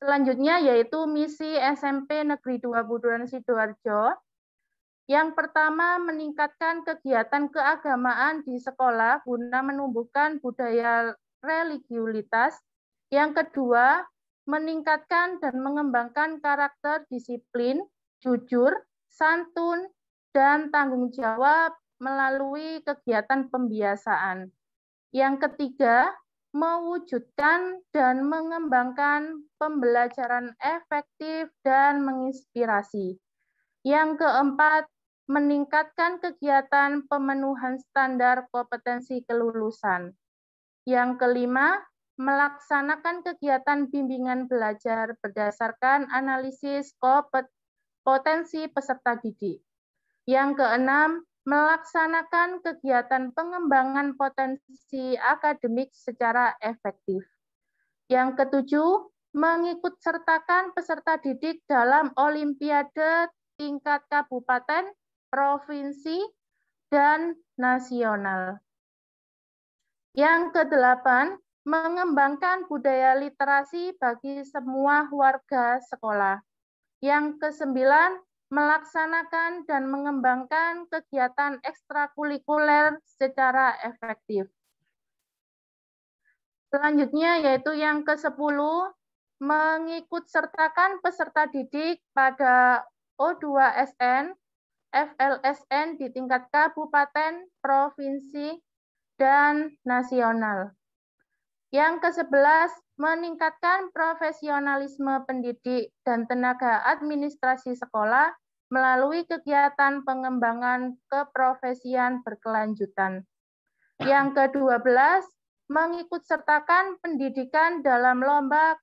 Selanjutnya yaitu misi SMP Negeri 2 Buduran Sidoarjo. Yang pertama, meningkatkan kegiatan keagamaan di sekolah guna menumbuhkan budaya religiulitas. Yang kedua, meningkatkan dan mengembangkan karakter disiplin, jujur, santun, dan tanggung jawab melalui kegiatan pembiasaan. Yang ketiga, mewujudkan dan mengembangkan pembelajaran efektif dan menginspirasi. Yang keempat, meningkatkan kegiatan pemenuhan standar kompetensi kelulusan. Yang kelima, melaksanakan kegiatan bimbingan belajar berdasarkan analisis potensi peserta didik. Yang keenam, melaksanakan kegiatan pengembangan potensi akademik secara efektif. Yang ketujuh, mengikut sertakan peserta didik dalam olimpiade tingkat kabupaten, provinsi, dan nasional. Yang kedelapan, mengembangkan budaya literasi bagi semua warga sekolah. Yang kesembilan, melaksanakan dan mengembangkan kegiatan ekstrakurikuler secara efektif. Selanjutnya yaitu yang ke-10, mengikut sertakan peserta didik pada O2SN, FLSN di tingkat kabupaten, provinsi, dan nasional. Yang ke-11, meningkatkan profesionalisme pendidik dan tenaga administrasi sekolah melalui kegiatan pengembangan keprofesian berkelanjutan. Yang ke-12, mengikutsertakan pendidikan dalam lomba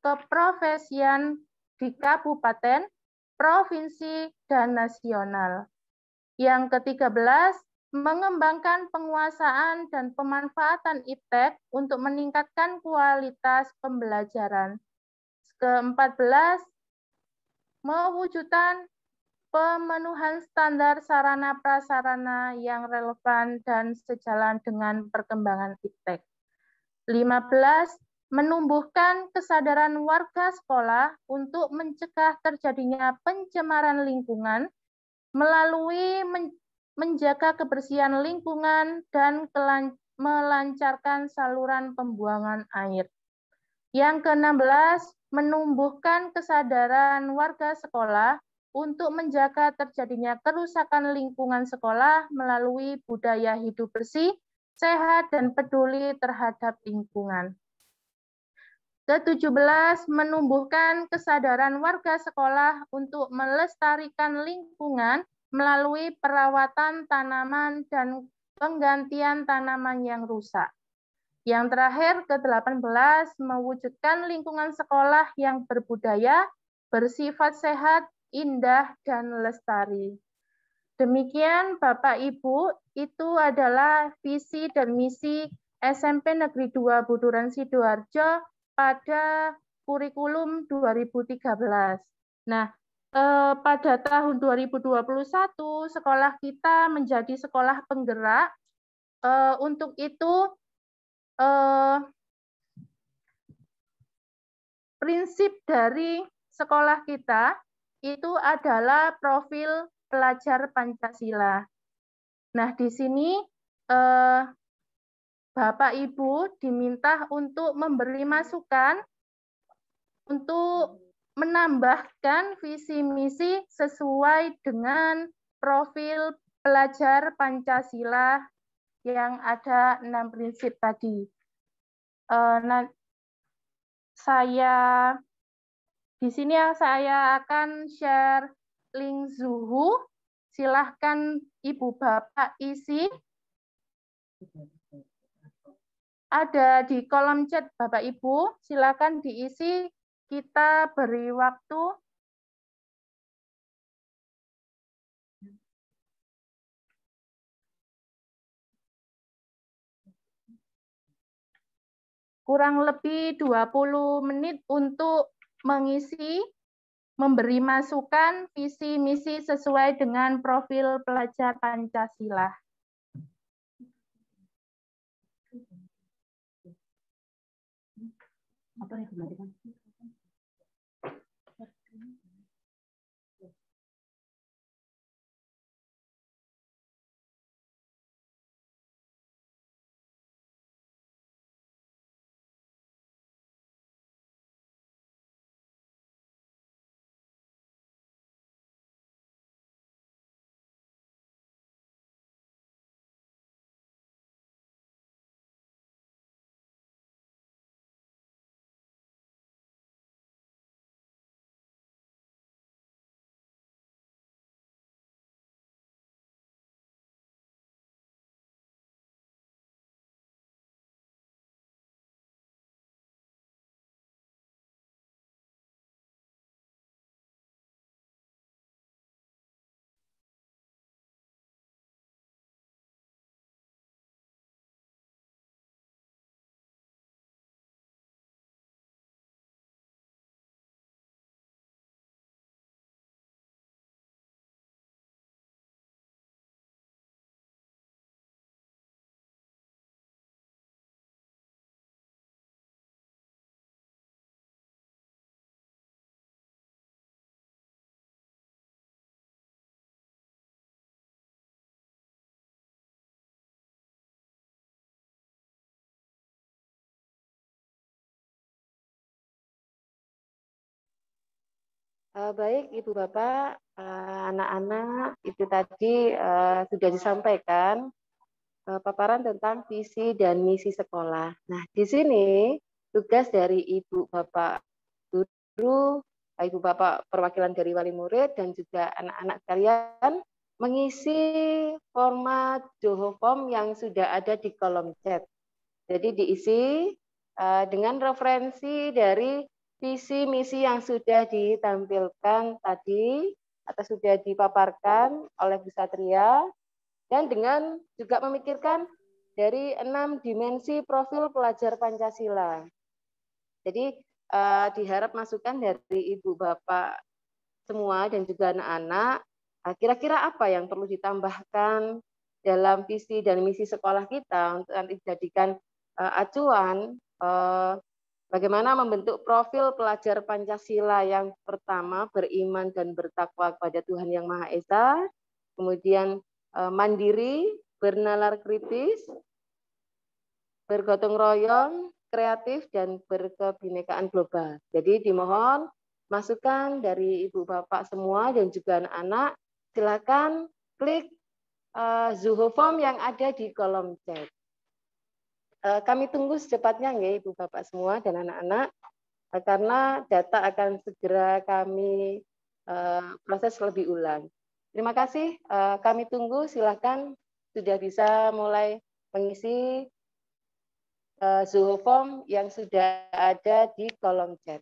keprofesian di kabupaten, provinsi, dan nasional. Yang ke-13, mengembangkan penguasaan dan pemanfaatan iptek untuk meningkatkan kualitas pembelajaran. Ke-14, mewujudkan pemenuhan standar sarana prasarana yang relevan dan sejalan dengan perkembangan iptek. 15, menumbuhkan kesadaran warga sekolah untuk mencegah terjadinya pencemaran lingkungan melalui menjaga kebersihan lingkungan dan melancarkan saluran pembuangan air. Yang ke-16, menumbuhkan kesadaran warga sekolah untuk menjaga terjadinya kerusakan lingkungan sekolah melalui budaya hidup bersih, sehat, dan peduli terhadap lingkungan. Ke-17, menumbuhkan kesadaran warga sekolah untuk melestarikan lingkungan melalui perawatan tanaman dan penggantian tanaman yang rusak. Yang terakhir, ke-18, mewujudkan lingkungan sekolah yang berbudaya, bersifat sehat, indah, dan lestari. Demikian Bapak Ibu, itu adalah visi dan misi SMP Negeri 2 Buduran Sidoarjo pada kurikulum 2013. Nah, pada tahun 2021 sekolah kita menjadi sekolah penggerak. Untuk itu prinsip dari sekolah kita itu adalah profil pelajar Pancasila. Nah, di sini Bapak Ibu diminta untuk memberi masukan untuk menambahkan visi misi sesuai dengan profil pelajar Pancasila yang ada 6 prinsip tadi. Di sini saya akan share link Zuhu. Silahkan Ibu Bapak isi. Ada di kolom chat Bapak Ibu, silakan diisi, kita beri waktu. Kurang lebih 20 menit untuk mengisi, memberi masukan visi misi sesuai dengan profil pelajar Pancasila. Baik, Ibu Bapak, anak-anak, itu tadi sudah disampaikan paparan tentang visi dan misi sekolah. Nah, di sini tugas dari Ibu Bapak guru Ibu Bapak perwakilan dari wali murid dan juga anak-anak sekalian mengisi format Zoho Form yang sudah ada di kolom chat. Jadi diisi dengan referensi dari visi misi yang sudah ditampilkan tadi atau sudah dipaparkan oleh Bu Satria, dan dengan juga memikirkan dari 6 dimensi profil pelajar Pancasila. Jadi diharap masukan dari Ibu Bapak semua dan juga anak-anak, kira-kira apa yang perlu ditambahkan dalam visi dan misi sekolah kita untuk nanti dijadikan acuan bagaimana membentuk profil pelajar Pancasila yang pertama beriman dan bertakwa kepada Tuhan Yang Maha Esa, kemudian mandiri, bernalar kritis, bergotong royong, kreatif, dan berkebinekaan global. Jadi dimohon masukan dari Ibu Bapak semua dan juga anak-anak, silakan klik Zoho Form yang ada di kolom chat. Kami tunggu secepatnya ya Ibu Bapak semua dan anak-anak, karena data akan segera kami proses lebih ulang. Terima kasih, kami tunggu, silakan sudah bisa mulai mengisi Zoho Form yang sudah ada di kolom chat.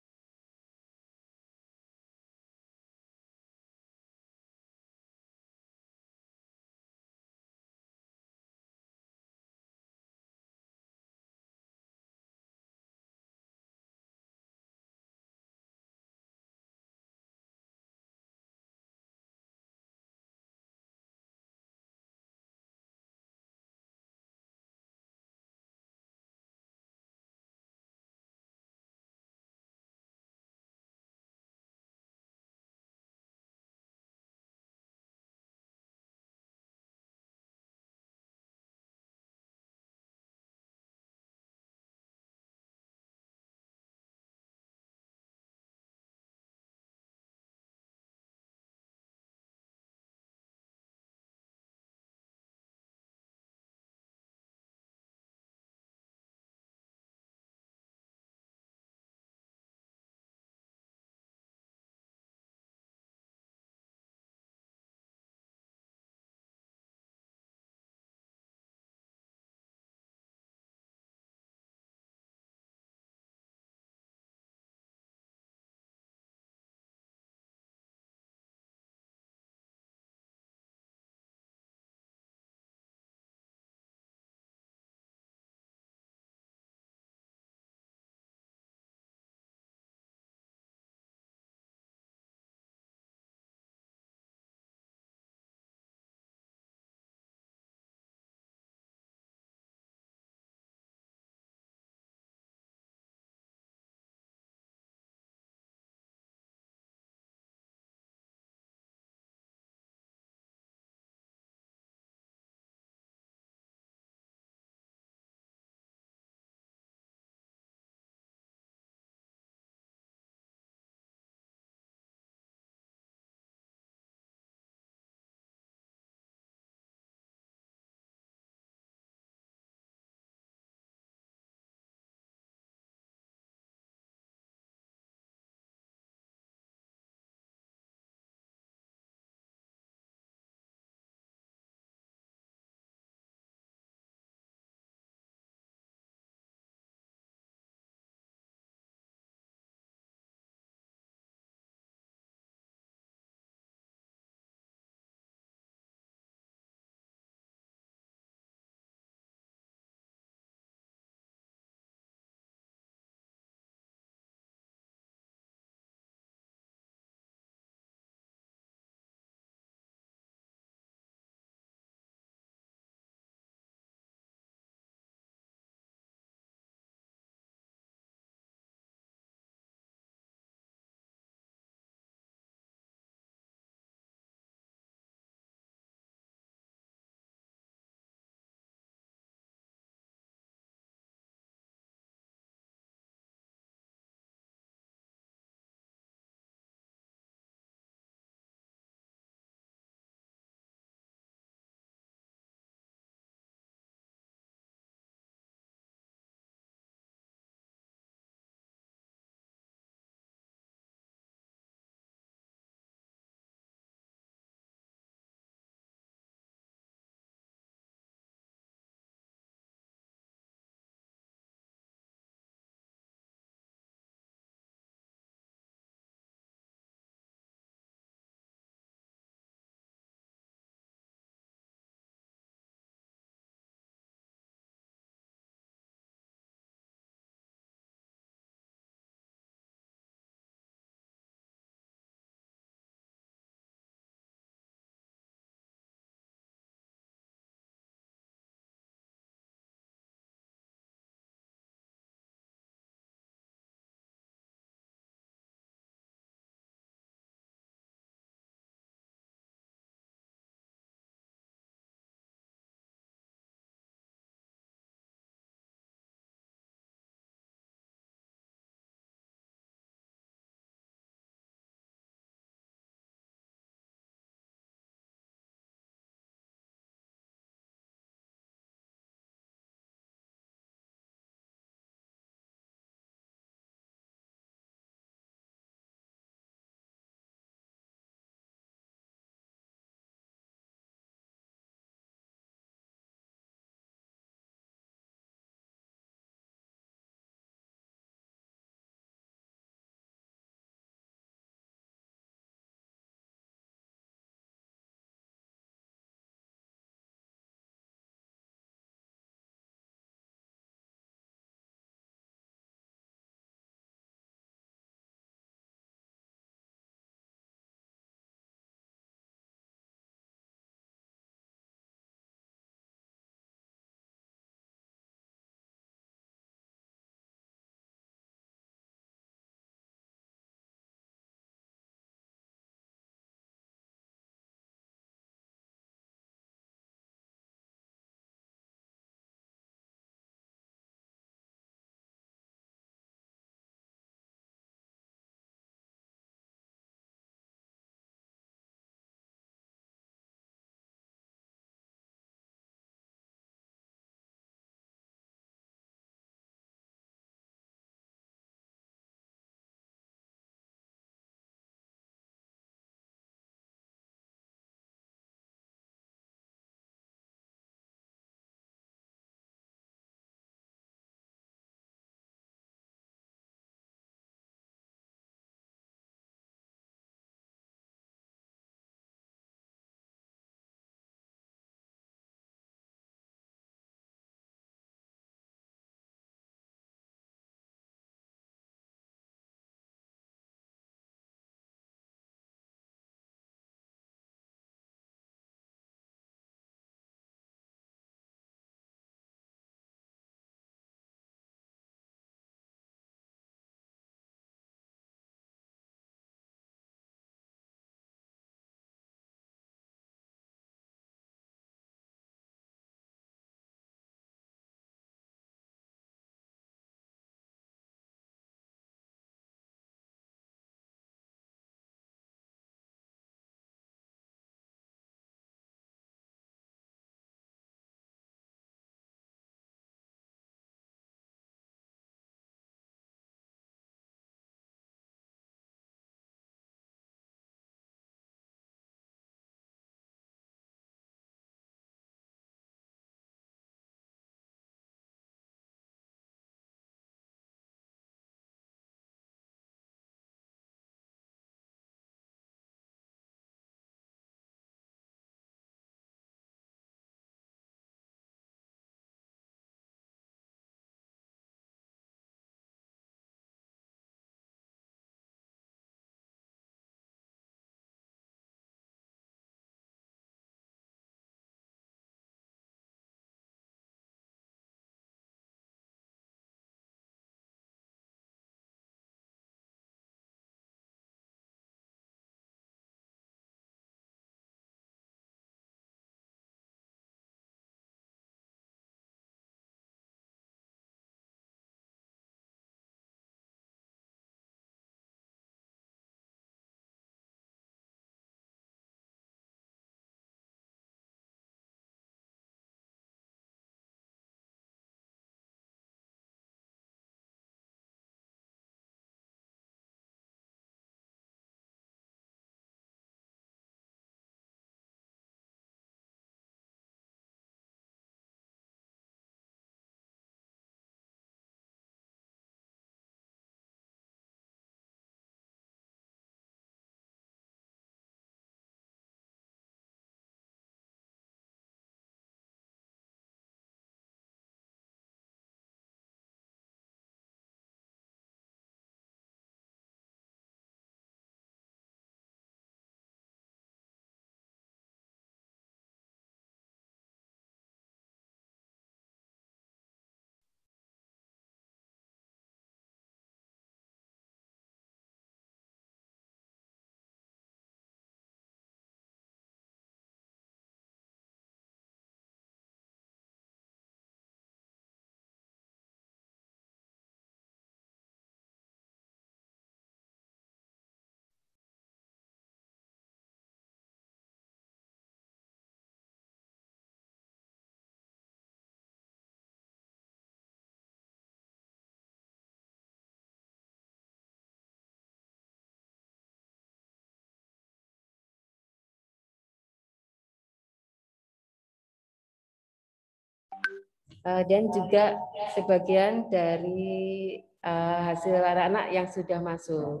dan juga sebagian dari hasil anak-anak yang sudah masuk.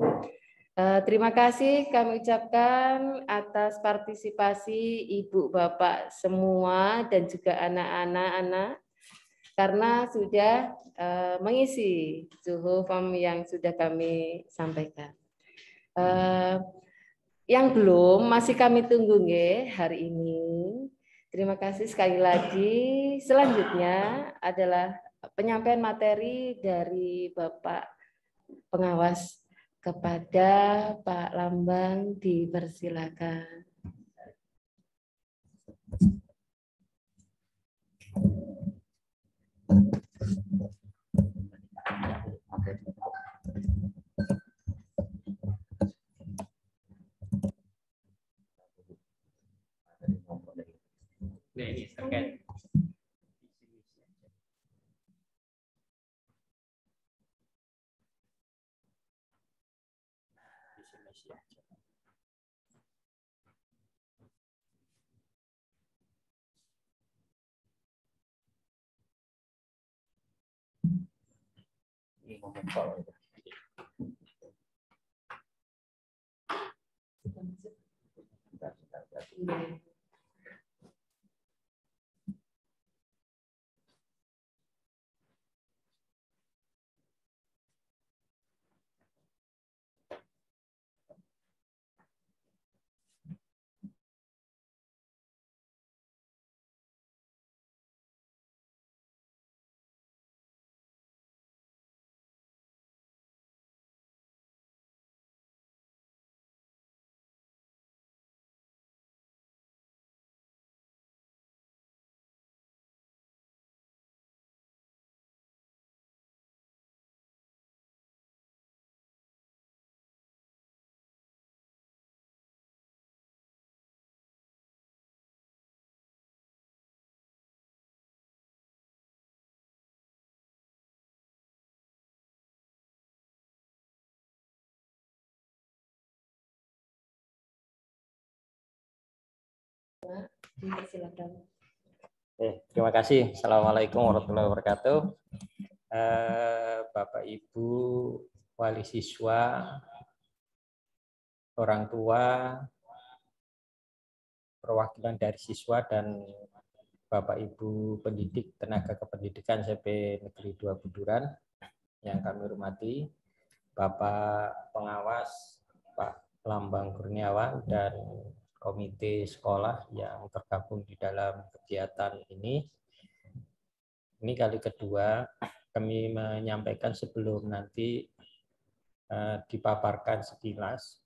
Terima kasih kami ucapkan atas partisipasi Ibu Bapak semua dan juga anak-anak karena sudah mengisi Zuhur form yang sudah kami sampaikan. Yang belum masih kami tunggu hari ini. Terima kasih sekali lagi. Selanjutnya adalah penyampaian materi dari Bapak Pengawas kepada Pak Lambang, dipersilakan. Nah, ini terkait Silakan. Terima kasih. Assalamualaikum warahmatullahi wabarakatuh. Bapak Ibu wali siswa, orang tua, perwakilan dari siswa dan Bapak Ibu pendidik tenaga kependidikan SMP Negeri 2 Buduran yang kami hormati, Bapak Pengawas Pak Lambang Kurniawan dan komite sekolah yang tergabung di dalam kegiatan ini. Ini kali kedua kami menyampaikan sebelum nanti dipaparkan sekilas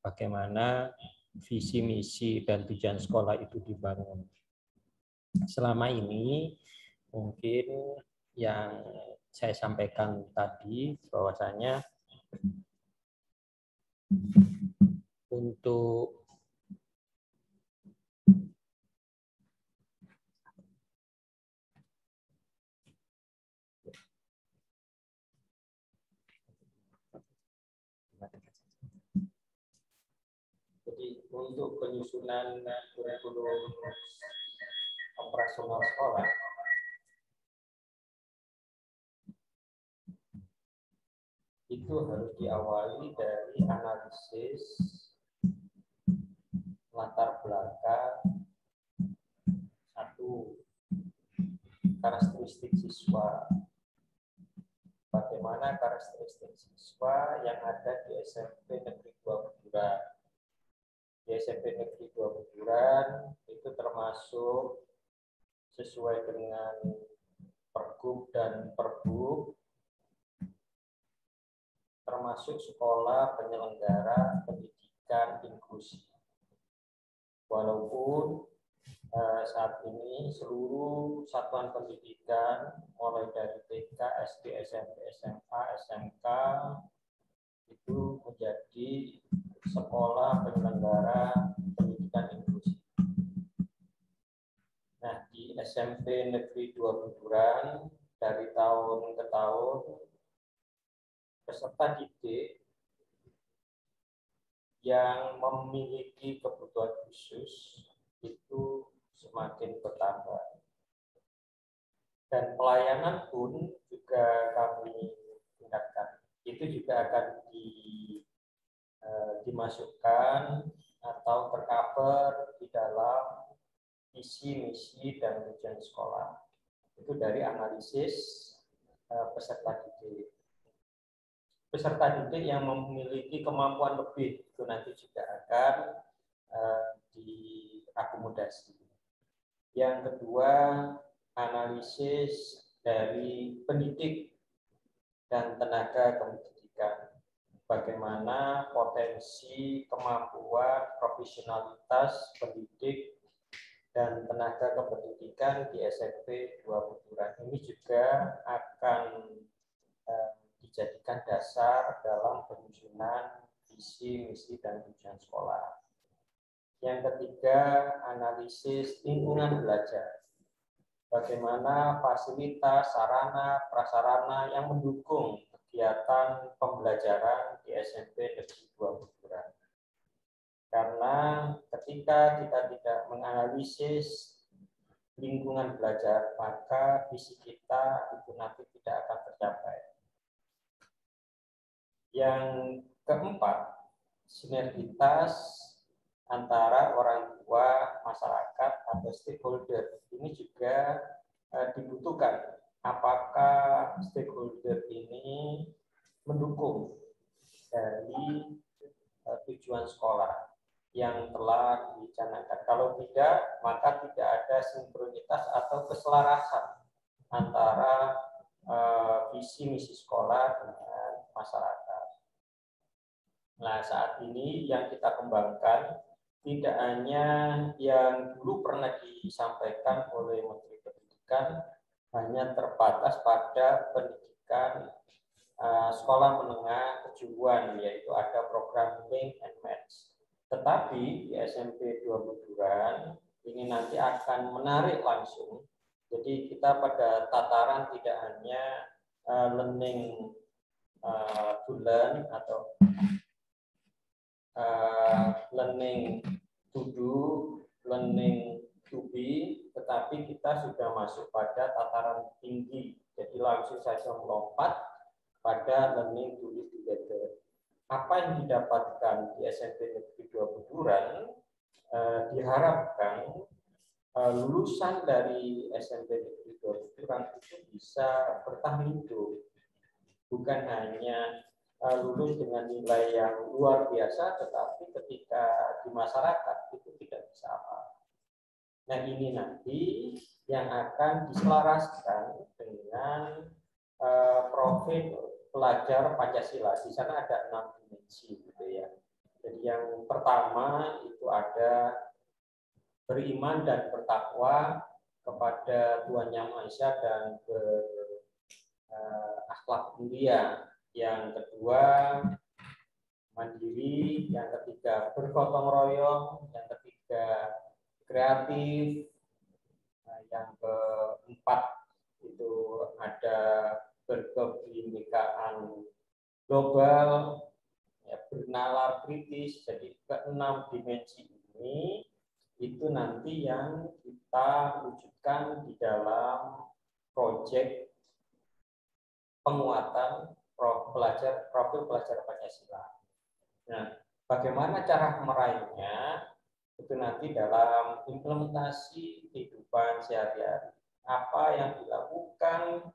bagaimana visi, misi, dan tujuan sekolah itu dibangun. Selama ini mungkin yang saya sampaikan tadi bahwasanya untuk penyusunan kurikulum operasional sekolah itu harus diawali dari analisis latar belakang, satu, karakteristik siswa, bagaimana karakteristik siswa yang ada di SMP Negeri 2 Buduran. Di SMP Negeri 2 Buduran itu termasuk sesuai dengan Pergub dan Perbuk, termasuk sekolah penyelenggara pendidikan inklusi. Walaupun saat ini seluruh satuan pendidikan mulai dari TK, SD, SMP, SMA, SMK itu menjadi sekolah penyelenggara pendidikan inklusi. Nah, di SMP Negeri 2 Buduran dari tahun ke tahun peserta didik yang memiliki kebutuhan khusus itu semakin bertambah. Dan pelayanan pun juga kami tingkatkan. Itu juga akan dimasukkan atau tercover di dalam visi, misi, dan tujuan sekolah. Itu dari analisis peserta didik. Peserta didik yang memiliki kemampuan lebih itu nanti juga akan diakomodasi. Yang kedua, analisis dari pendidik dan tenaga kependidikan. Bagaimana potensi, kemampuan, profesionalitas pendidik dan tenaga kependidikan di SMP 2 Buturan. Ini juga akan dijadikan dasar dalam penyusunan visi, misi, dan tujuan sekolah. Yang ketiga, analisis lingkungan belajar. Bagaimana fasilitas, sarana, prasarana yang mendukung kegiatan pembelajaran di SMP Negeri 2 Buturan. Karena ketika kita tidak menganalisis lingkungan belajar, maka visi kita itu nanti tidak akan tercapai. Yang keempat, sinergitas antara orang tua, masyarakat, atau stakeholder. Ini juga dibutuhkan. Apakah stakeholder ini mendukung dari tujuan sekolah yang telah dicanangkan? Kalau tidak, maka tidak ada sinkronitas atau keselarasan antara visi misi sekolah dengan masyarakat. Nah, saat ini yang kita kembangkan tidak hanya yang dulu pernah disampaikan oleh Menteri Pendidikan, hanya terbatas pada pendidikan sekolah menengah kejuruan, yaitu ada program Link and Match. Tetapi di SMP 2 Buturan ini nanti akan menarik langsung. Jadi kita pada tataran tidak hanya learning to learn atau learning to do, learning to be, tetapi kita sudah masuk pada tataran tinggi. Jadi langsung saja melompat pada learning to live together. Apa yang didapatkan di SMP Negeri 2 Buturan, diharapkan lulusan dari SMP Negeri 2 Buturan itu bisa bertahan hidup. Bukan hanya lulus dengan nilai yang luar biasa, tetapi ketika di masyarakat itu tidak bisa apa. Nah, ini nanti yang akan diselaraskan dengan profil pelajar Pancasila. Di sana ada 6 dimensi, gitu ya. Jadi yang pertama itu ada beriman dan bertakwa kepada Tuhan Yang Maha Esa dan berakhlak mulia. Yang kedua, mandiri. Yang ketiga, bergotong royong. Yang ketiga, kreatif. Nah, yang keempat itu ada berkebinekaan global, ya, bernalar kritis. Jadi keenam dimensi ini itu nanti yang kita wujudkan di dalam proyek penguatan profil pelajar Pancasila. Nah, bagaimana cara meraihnya? Itu nanti dalam implementasi kehidupan sehari-hari. Apa yang dilakukan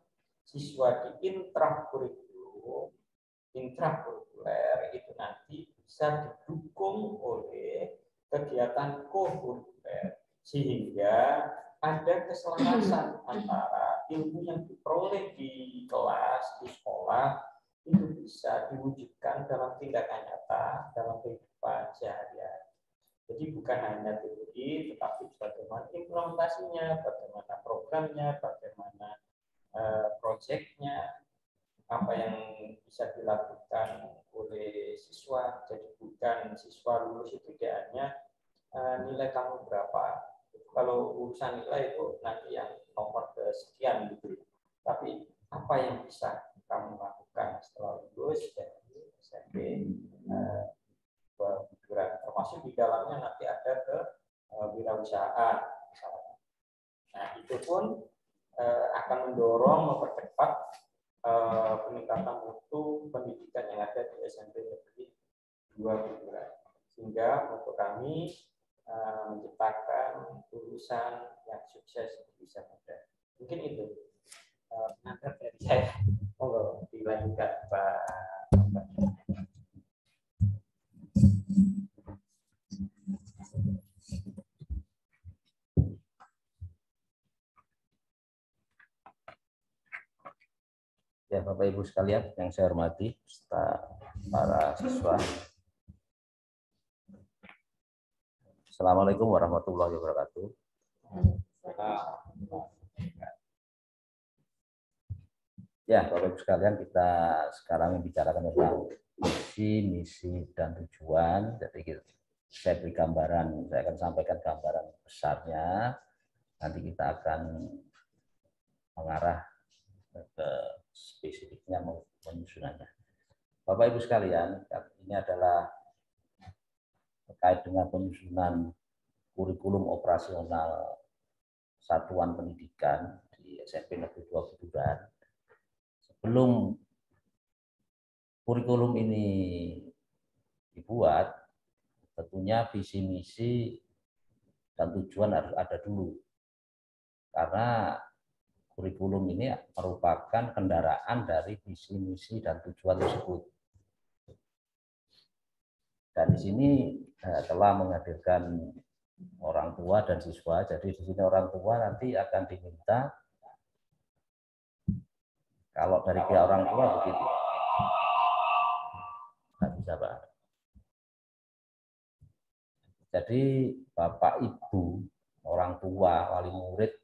siswa di intrakurikuler itu nanti bisa didukung oleh kegiatan kokurikuler, sehingga ada keselarasan antara ilmu yang diperoleh di kelas, di sekolah, itu bisa diwujudkan dalam tindakan nyata, dalam kehidupan sehari-hari. Jadi bukan hanya teori, tetapi bagaimana implementasinya, bagaimana programnya, bagaimana proyeknya, apa yang bisa dilakukan oleh siswa. Jadi bukan siswa lulus itu tidak hanya nilai kamu berapa. Kalau urusan nilai itu nanti yang nomor kesekian gitu. Tapi apa yang bisa kamu lakukan setelah lulus dari SMP Buturan, termasuk di dalamnya nanti ada ke wirausahaan. Nah, itu pun akan mendorong mempercepat peningkatan mutu pendidikan yang ada di SMP Negeri 2 Buduran, sehingga untuk kami menciptakan lulusan yang sukses bisa mudah. Mungkin itu pengantar dari saya. Monggo dilanjutkan Pak. Ya, Bapak Ibu sekalian yang saya hormati, serta para siswa. Assalamualaikum warahmatullahi wabarakatuh. Ya, Bapak Ibu sekalian, kita sekarang membicarakan tentang visi, misi, dan tujuan. Jadi saya beri gambaran, saya akan sampaikan gambaran besarnya. Nanti kita akan mengarah ke spesifiknya penyusunannya. Bapak Ibu sekalian, ini adalah terkait dengan penyusunan kurikulum operasional satuan pendidikan di SMP Negeri 2 Buduran. Sebelum kurikulum ini dibuat, tentunya visi misi dan tujuan harus ada dulu. Karena kurikulum ini merupakan kendaraan dari visi misi dan tujuan tersebut. Dan di sini telah menghadirkan orang tua dan siswa. Jadi di sini orang tua nanti akan diminta, kalau dari pihak orang tua begitu. Nggak bisa, Pak. Jadi Bapak Ibu, orang tua, wali murid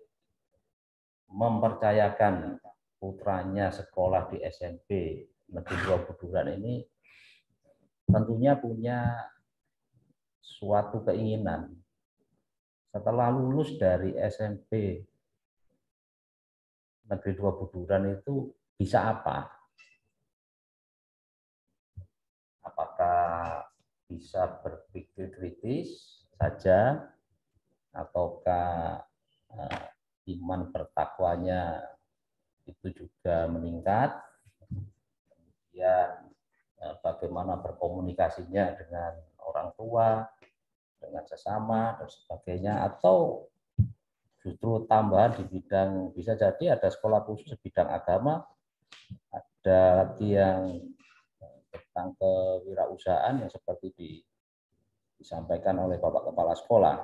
mempercayakan putranya sekolah di SMP Negeri 2 Buduran ini tentunya punya suatu keinginan setelah lulus dari SMP Negeri 2 Buduran itu bisa apa? Apakah bisa berpikir kritis saja, ataukah iman bertakwanya itu juga meningkat, kemudian bagaimana berkomunikasinya dengan orang tua, dengan sesama, dan sebagainya, atau justru tambahan di bidang, bisa jadi ada sekolah khusus bidang agama, ada lagi yang tentang kewirausahaan yang seperti disampaikan oleh Bapak Kepala Sekolah.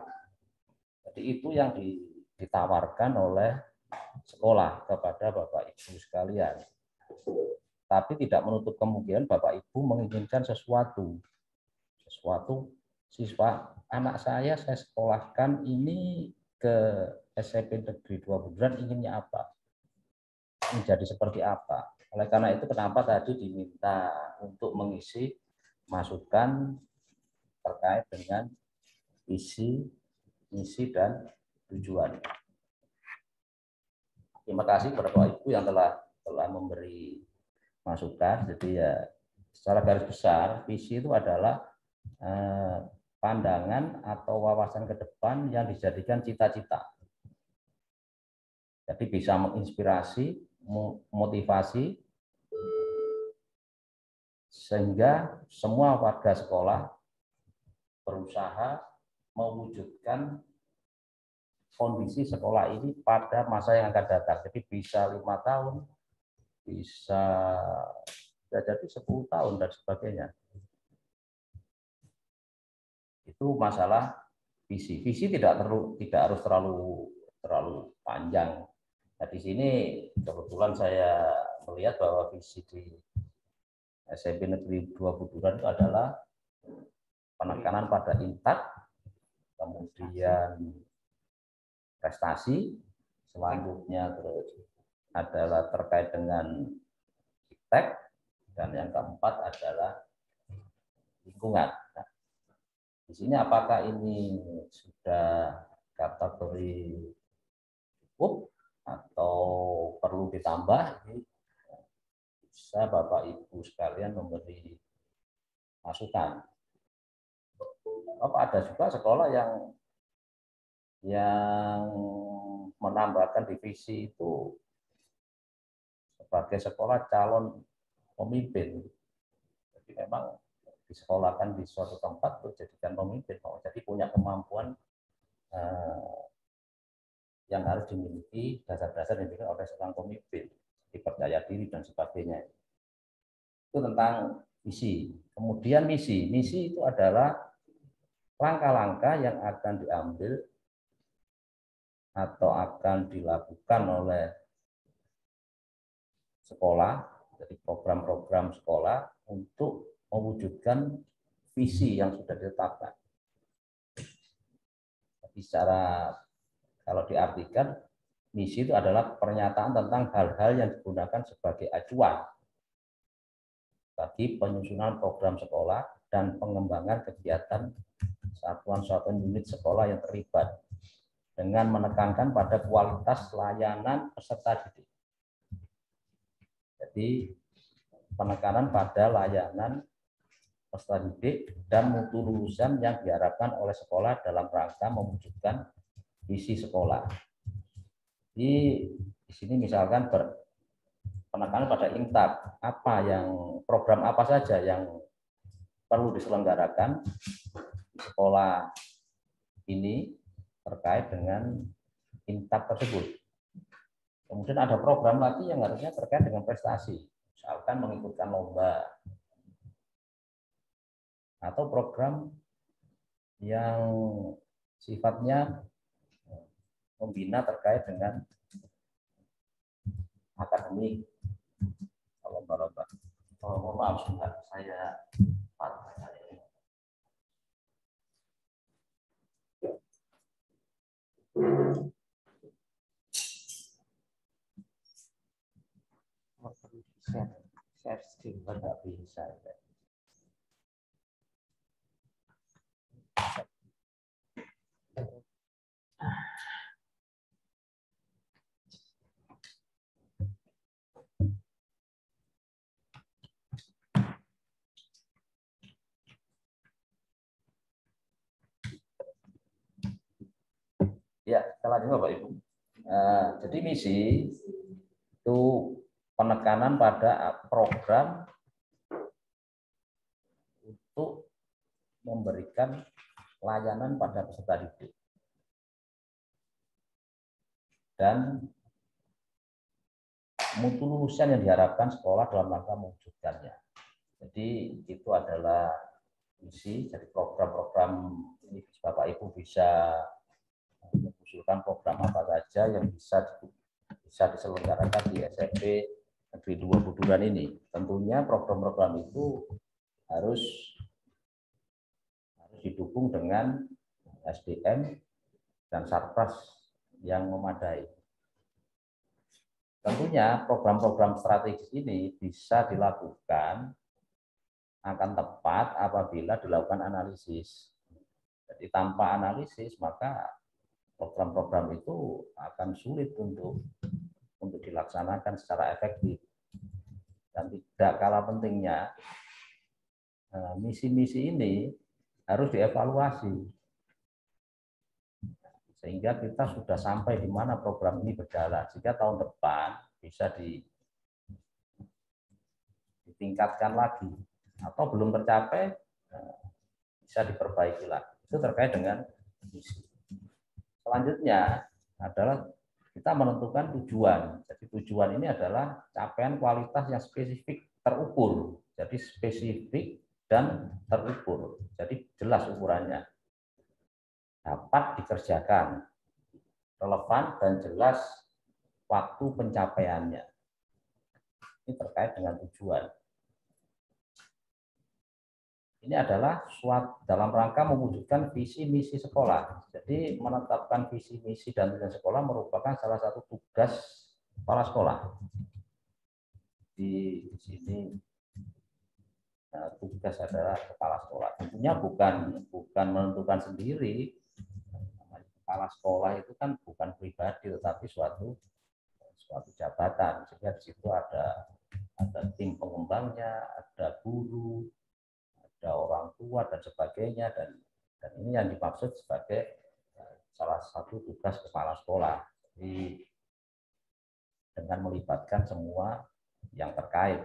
Jadi itu yang ditawarkan oleh sekolah kepada Bapak Ibu sekalian. Tapi tidak menutup kemungkinan Bapak Ibu menginginkan sesuatu siswa, anak saya sekolahkan ini ke SMP Negeri 2 Buduran, inginnya apa? Menjadi seperti apa? Oleh karena itu kenapa tadi diminta untuk mengisi masukan terkait dengan visi, misi, dan tujuan. Terima kasih kepada Bapak Ibu yang telah memberi masukan. Jadi ya secara garis besar visi itu adalah pandangan atau wawasan ke depan yang dijadikan cita-cita. Jadi bisa menginspirasi, motivasi, sehingga semua warga sekolah berusaha mewujudkan kondisi sekolah ini pada masa yang akan datang. Jadi bisa 5 tahun, bisa jadi 10 tahun dan sebagainya. Itu masalah visi. Visi tidak harus terlalu panjang. Nah, di sini kebetulan saya melihat bahwa visi di SMP Negeri 2 Buduran itu adalah penekanan pada intak, kemudian prestasi, selanjutnya terus adalah terkait dengan iptek, dan yang keempat adalah lingkungan. Nah, di sini apakah ini sudah kategori cukup atau perlu ditambah? Ini bisa Bapak Ibu sekalian memberi masukan. Ada juga sekolah yang menambahkan divisi itu sebagai sekolah calon pemimpin. Jadi memang disekolahkan di suatu tempat untuk jadikan pemimpin, jadi punya kemampuan yang harus dimiliki, dasar-dasar yang dimiliki oleh seorang pemimpin, dipercaya diri dan sebagainya. Itu tentang visi. Kemudian misi. Misi itu adalah langkah-langkah yang akan diambil atau akan dilakukan oleh sekolah, jadi program-program sekolah untuk mewujudkan visi yang sudah ditetapkan. Jadi secara kalau diartikan, misi itu adalah pernyataan tentang hal-hal yang digunakan sebagai acuan bagi penyusunan program sekolah dan pengembangan kegiatan satuan-satuan unit sekolah yang terlibat dengan menekankan pada kualitas layanan peserta didik. Jadi penekanan pada layanan peserta didik dan mutu lulusan yang diharapkan oleh sekolah dalam rangka mewujudkan visi sekolah. Di sini misalkan penekanan pada intab, program apa saja yang perlu diselenggarakan di sekolah ini terkait dengan intab tersebut. Kemudian ada program lagi yang harusnya terkait dengan prestasi, misalkan mengikutkan lomba, atau program yang sifatnya membina terkait dengan akademik, lomba-lomba. Oh, maaf sebentar, saya share screen nggak bisa. Ya, kita lanjut Bapak Ibu. Jadi misi itu penekanan pada program untuk memberikan layanan pada peserta didik dan mutu lulusan yang diharapkan sekolah dalam rangka mewujudkannya. Jadi itu adalah misi. Jadi program-program ini Bapak Ibu bisa mengusulkan program apa saja yang bisa diselenggarakan di SMP Negeri 2 Buduran ini. Tentunya program-program itu harus didukung dengan SDM dan Sarpras yang memadai. Tentunya program-program strategis ini bisa dilakukan akan tepat apabila dilakukan analisis. Jadi tanpa analisis maka program-program itu akan sulit untuk dilaksanakan secara efektif. Dan tidak kalah pentingnya, misi-misi ini harus dievaluasi. Sehingga kita sudah sampai di mana program ini berjalan. Sehingga tahun depan bisa ditingkatkan lagi. Atau belum tercapai, bisa diperbaiki lagi. Itu terkait dengan misi. Selanjutnya adalah kita menentukan tujuan. Jadi tujuan ini adalah capaian kualitas yang spesifik terukur. Jadi spesifik dan terukur. Jadi jelas ukurannya. Dapat dikerjakan, relevan dan jelas waktu pencapaiannya. Ini terkait dengan tujuan. Ini adalah dalam rangka mewujudkan visi misi sekolah. Jadi menetapkan visi misi dan tujuan sekolah merupakan salah satu tugas kepala sekolah. Di sini tugas adalah kepala sekolah. Tentunya bukan menentukan sendiri. Kepala sekolah itu kan bukan pribadi, tetapi suatu jabatan. Sehingga di situ ada tim pengembangnya, ada guru, ada orang tua dan sebagainya, dan ini yang dimaksud sebagai salah satu tugas kepala sekolah. Jadi dengan melibatkan semua yang terkait.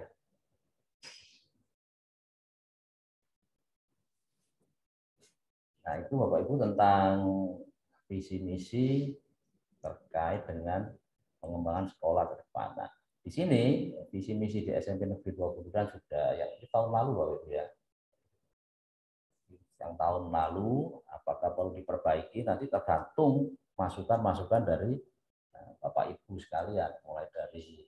Nah, itu Bapak Ibu tentang visi misi terkait dengan pengembangan sekolah ke depan. Nah, di sini visi misi di SMP Negeri 2 Buduran sudah yang di tahun lalu Bapak Ibu ya. Yang tahun lalu apakah perlu diperbaiki nanti tergantung masukan-masukan dari Bapak Ibu sekalian, mulai dari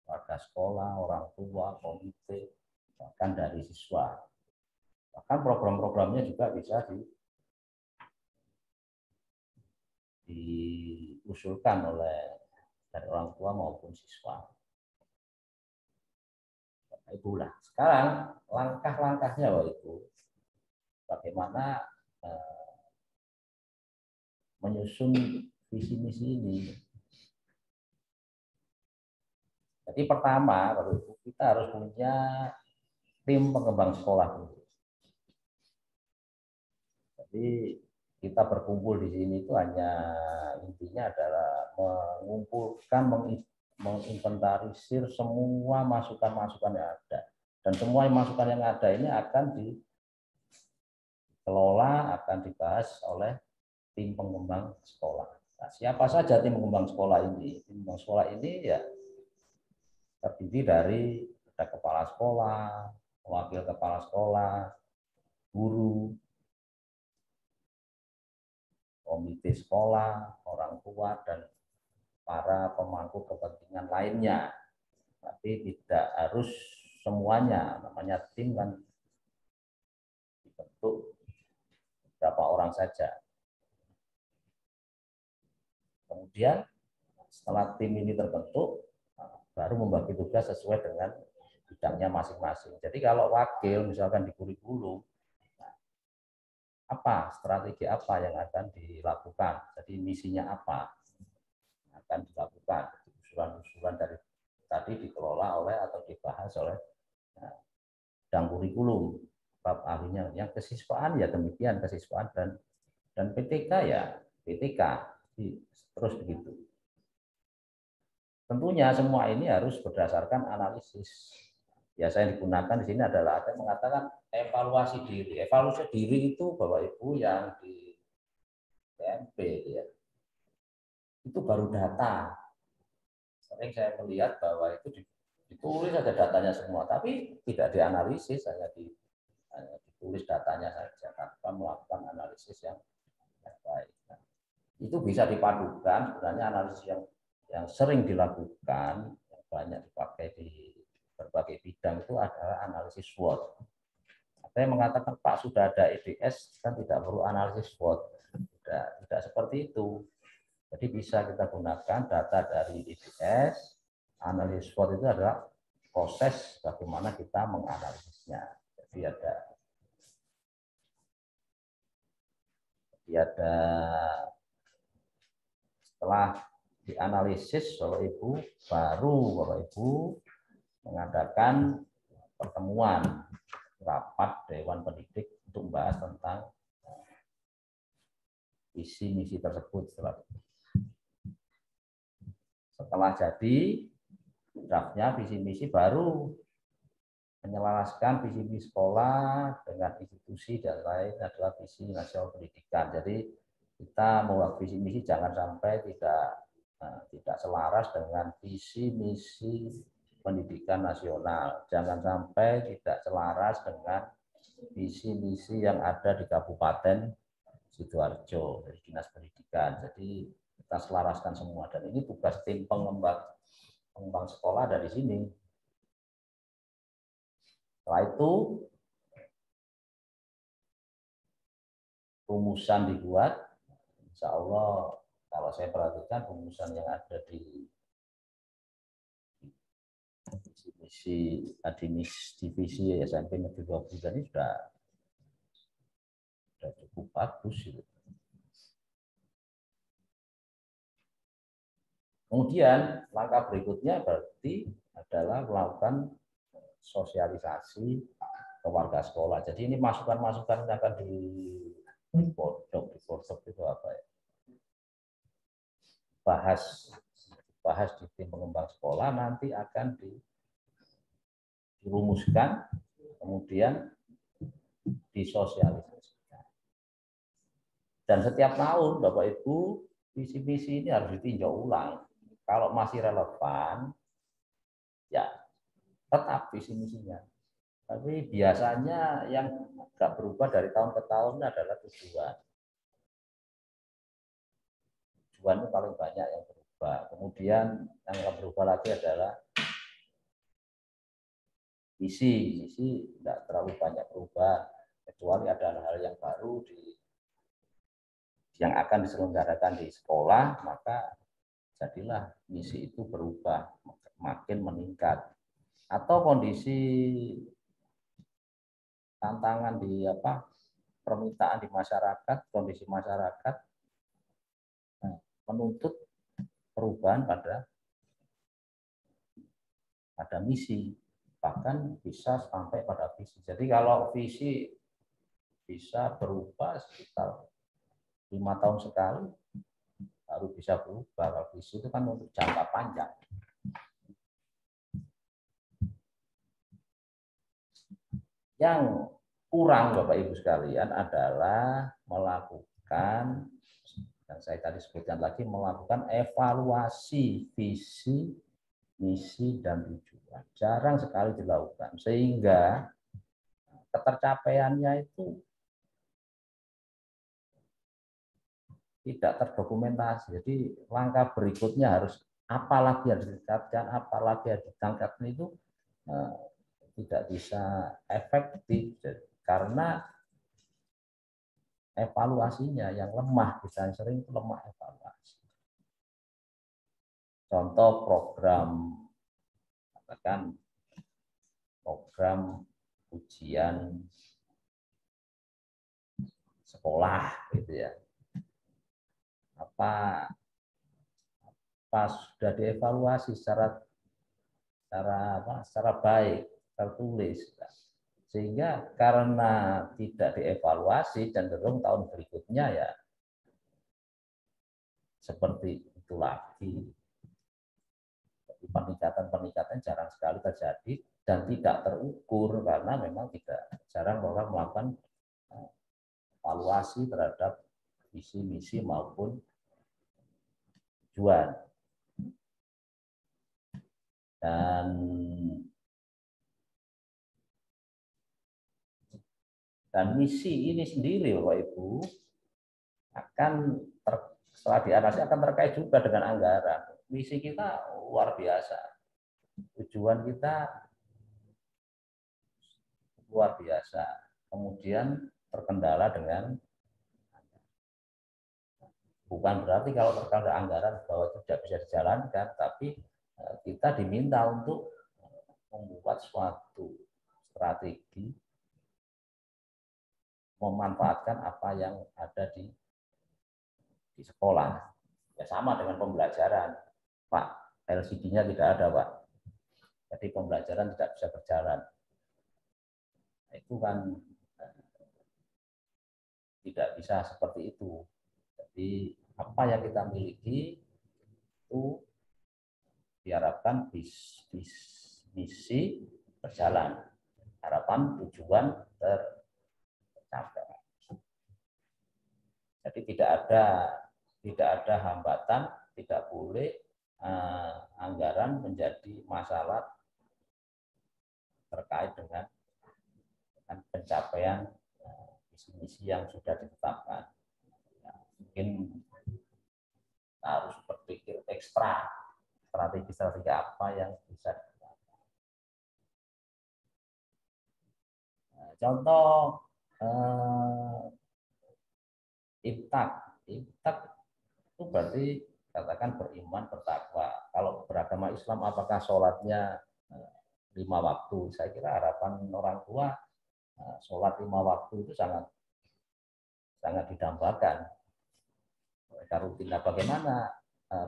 warga sekolah, orang tua, komite, bahkan dari siswa. Bahkan program-programnya juga bisa diusulkan oleh dari orang tua maupun siswa. Bapak Ibu lah. Sekarang langkah-langkahnya Bapak Ibu, bagaimana menyusun visi misi ini. Jadi pertama, Bapak Ibu, kita harus punya tim pengembang sekolah dulu. Jadi kita berkumpul di sini itu hanya intinya adalah mengumpulkan, menginventarisir semua masukan-masukan yang ada. Dan semua masukan yang ada ini akan dikelola, akan dibahas oleh tim pengembang sekolah. Nah, siapa saja tim pengembang sekolah ini? Tim pengembang sekolah ini ya terdiri dari kepala sekolah, wakil kepala sekolah, guru, komite sekolah, orang tua, dan para pemangku kepentingan lainnya. Tapi tidak harus semuanya, namanya tim kan dibentuk beberapa orang saja. Kemudian setelah tim ini terbentuk, baru membagi tugas sesuai dengan bidangnya masing-masing. Jadi kalau wakil misalkan di kurikulum, apa strategi apa yang akan dilakukan? Jadi misinya apa akan dilakukan? Usulan-usulan dari tadi dikelola oleh atau dibahas oleh bidang kurikulum, bab ahlinya. Yang kesiswaan ya demikian, kesiswaan dan PTK ya PTK, terus begitu. Tentunya semua ini harus berdasarkan analisis. Biasa yang digunakan di sini adalah ada yang mengatakan evaluasi diri. Evaluasi diri itu Bapak Ibu yang di PMP ya, itu baru data. Sering saya melihat bahwa itu ditulis saja datanya semua, tapi tidak dianalisis, hanya ditulis datanya saja tanpa melakukan analisis yang baik. Nah, itu bisa dipadukan sebenarnya analisis yang sering dilakukan, yang banyak dipakai di berbagai bidang itu adalah analisis SWOT. Ada yang mengatakan Pak sudah ada EDS kan tidak perlu analisis SWOT. Tidak seperti itu. Jadi bisa kita gunakan data dari EDS. Analisis SWOT itu adalah proses bagaimana kita menganalisisnya. Jadi ada setelah dianalisis Bapak Ibu, baru Bapak Ibu mengadakan pertemuan rapat Dewan Pendidik untuk membahas tentang visi misi tersebut. Setelah jadi draftnya visi misi, baru menyelaraskan visi misi sekolah dengan institusi dan lain adalah visi nasional pendidikan. Jadi kita membuat visi misi jangan sampai tidak selaras dengan visi misi pendidikan nasional. Jangan sampai tidak selaras dengan visi misi yang ada di Kabupaten Sidoarjo dari Dinas Pendidikan. Jadi kita selaraskan semua, dan ini tugas tim pengembang sekolah dari sini. Setelah itu rumusan dibuat. Insya Allah kalau saya perhatikan rumusan yang ada di divisi SMP Negeri 2 Buduran ini sudah cukup bagus. Kemudian langkah berikutnya berarti adalah melakukan sosialisasi ke warga sekolah. Jadi ini masukan-masukan yang akan di pojok itu apa ya? bahas di tim pengembang sekolah, nanti akan dirumuskan, kemudian disosialisasikan. Dan setiap tahun Bapak Ibu, visi misi ini harus ditinjau ulang. Kalau masih relevan, ya tetap visi misinya. Tapi biasanya yang agak berubah dari tahun ke tahun adalah tujuan. Tujuan itu paling banyak yang berubah. Kemudian yang akan berubah lagi adalah misi. Misi tidak terlalu banyak berubah, kecuali ada hal-hal yang baru yang akan diselenggarakan di sekolah, maka jadilah misi itu berubah, makin meningkat. Atau kondisi tantangan di permintaan di masyarakat, kondisi masyarakat menuntut perubahan pada misi, bahkan bisa sampai pada visi. Jadi kalau visi bisa berubah sekitar 5 tahun sekali, baru bisa berubah. Kalau visi itu kan untuk jangka panjang. Yang kurang Bapak Ibu sekalian adalah melakukan, yang saya tadi sebutkan lagi, melakukan evaluasi visi, misi, dan tujuan. Jarang sekali dilakukan, sehingga ketercapaiannya itu tidak terdokumentasi. Jadi langkah berikutnya harus apalagi harus ditingkatkan, apalagi harus ditangkapkan itu tidak bisa efektif karena evaluasinya yang lemah, bisa sering lemah evaluasi. Contoh program, katakan program ujian sekolah gitu ya. Apa sudah dievaluasi secara baik, tertulis, sehingga karena tidak dievaluasi cenderung tahun berikutnya ya seperti itu lagi. Peningkatan jarang sekali terjadi dan tidak terukur karena memang jarang orang melakukan evaluasi terhadap visi misi maupun tujuan. Dan misi ini sendiri Bapak Ibu setelah dianalisis akan terkait juga dengan anggaran. Misi kita luar biasa, tujuan kita luar biasa, kemudian terkendala dengan, bukan berarti kalau terkendala anggaran bahwa tidak bisa dijalankan, tapi kita diminta untuk membuat suatu strategi memanfaatkan apa yang ada di sekolah. Ya sama dengan pembelajaran, Pak, LCD-nya tidak ada, Pak. Jadi pembelajaran tidak bisa berjalan. Itu kan tidak bisa seperti itu. Jadi apa yang kita miliki itu diharapkan misi berjalan, harapan tujuan tercapai. Jadi tidak ada hambatan, tidak boleh anggaran menjadi masalah terkait dengan pencapaian misi-misi yang sudah ditetapkan. Ya, mungkin harus berpikir ekstra, strategi apa yang bisa ditetapkan. Contoh Iftak itu berarti katakan beriman, bertakwa. Kalau beragama Islam apakah sholatnya 5 waktu? Saya kira harapan orang tua sholat 5 waktu itu sangat didambakan. Rutin. Bagaimana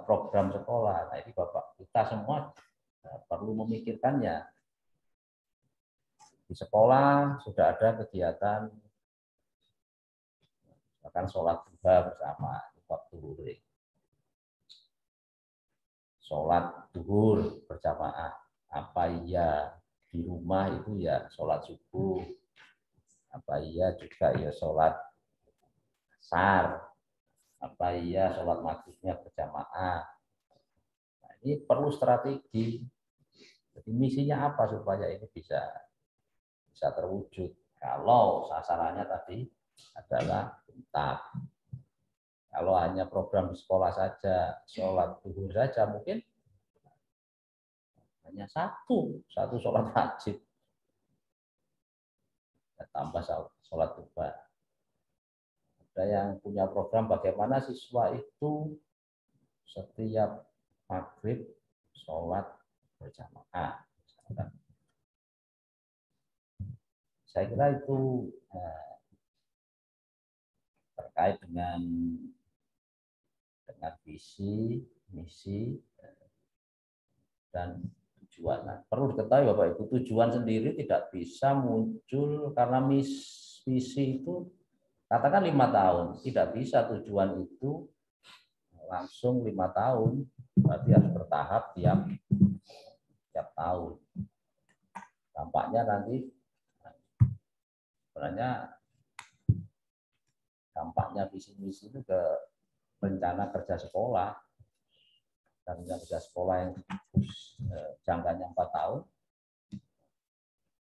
program sekolah? Nah, ini Bapak kita semua perlu memikirkannya. Di sekolah sudah ada kegiatan bahkan sholat duha bersama waktu zuhur. sholat zuhur berjamaah. Apa iya di rumah itu ya sholat subuh. Apa iya juga ya sholat asar. Apa iya sholat maghribnya berjamaah. Nah, ini perlu strategi. Jadi misinya apa supaya ini bisa terwujud? Kalau sasarannya tadi adalah tuntas. Kalau hanya program di sekolah saja, sholat zuhur saja, mungkin hanya satu sholat wajib. Tambah sholat duha. Ada yang punya program bagaimana siswa itu setiap maghrib sholat berjamaah. Saya kira itu terkait dengan visi, misi, dan tujuan. Nah, perlu diketahui Bapak Ibu, tujuan sendiri tidak bisa muncul karena visi itu katakan 5 tahun. Tidak bisa tujuan itu langsung 5 tahun, berarti harus bertahap tiap tahun. Dampaknya nanti sebenarnya dampaknya visi misi itu ke rencana kerja sekolah. Dan rencana kerja sekolah yang jangkanya 4 tahun.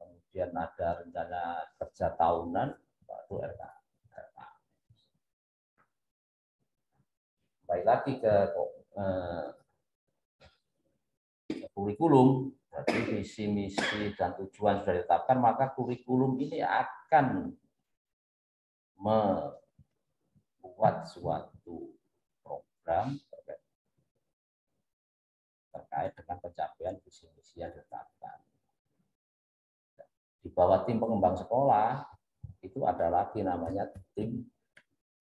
Kemudian ada rencana kerja tahunan, baru RK. Baik lagi ke kurikulum. Jadi visi misi dan tujuan sudah ditetapkan, maka kurikulum ini akan membuat suatu program terkait dengan pencapaian visi misi yang ditetapkan. Di bawah tim pengembang sekolah itu ada lagi namanya tim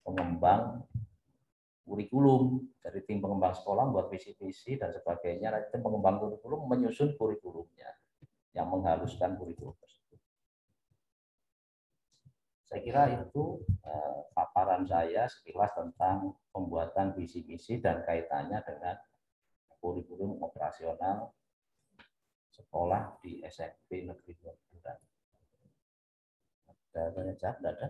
pengembang kurikulum. Dari tim pengembang sekolah membuat visi-visi dan sebagainya. Tim pengembang kurikulum menyusun kurikulumnya yang menghaluskan kurikulum tersebut. Saya kira itu paparan saya sekilas tentang pembuatan visi-misi dan kaitannya dengan kurikulum operasional sekolah di SMP Negeri 2 Buduran. Ada tanya jawab? Tidak ada?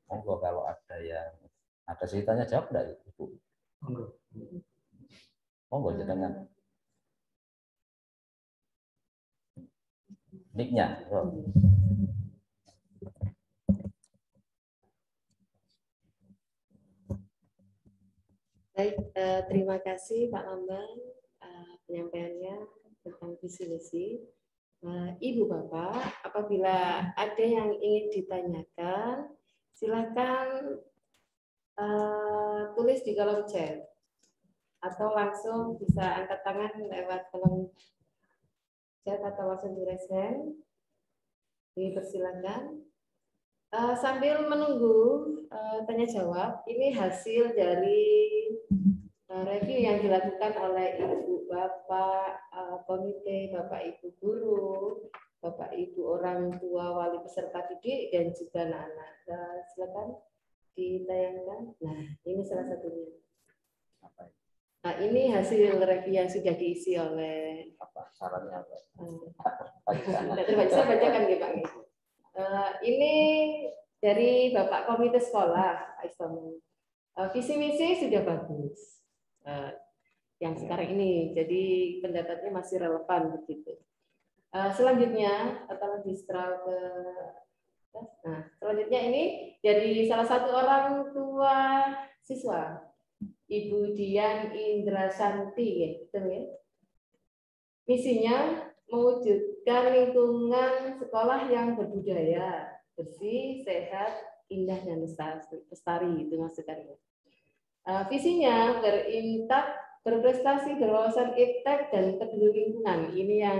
Monggo kalau ada yang ada sih tanya jawab enggak Ibu? Monggo jangan mic-nya. Baik, terima kasih Pak Lambang penyampaiannya tentang visi misi. Ibu Bapak, apabila ada yang ingin ditanyakan, silakan tulis di kolom chat atau langsung bisa angkat tangan lewat kolom chat atau langsung di raise hand. Dipersilakan. Sambil menunggu tanya jawab, ini hasil dari review yang dilakukan oleh Ibu Bapak komite, Bapak Ibu guru, Bapak Ibu orang tua wali peserta didik dan juga anak-anak. Silakan ditayangkan. Nah, ini salah satunya. Nah, ini hasil review yang sudah diisi oleh sarannya. Saya bacakan ya Pak. Ini dari Bapak Komite Sekolah, Pak Istomo. Visi misi sudah bagus. Yang sekarang ini, jadi pendapatnya masih relevan begitu. Selanjutnya atau lebih scroll ke, nah selanjutnya ini dari salah satu orang tua siswa, Ibu Dian Indrasanti, ya, betul ya? Misinya mewujudkan lingkungan sekolah yang berbudaya, bersih, sehat, indah dan lestari itu maksudnya. Visinya berintak, berprestasi, berwawasan iptek dan peduli lingkungan. Ini yang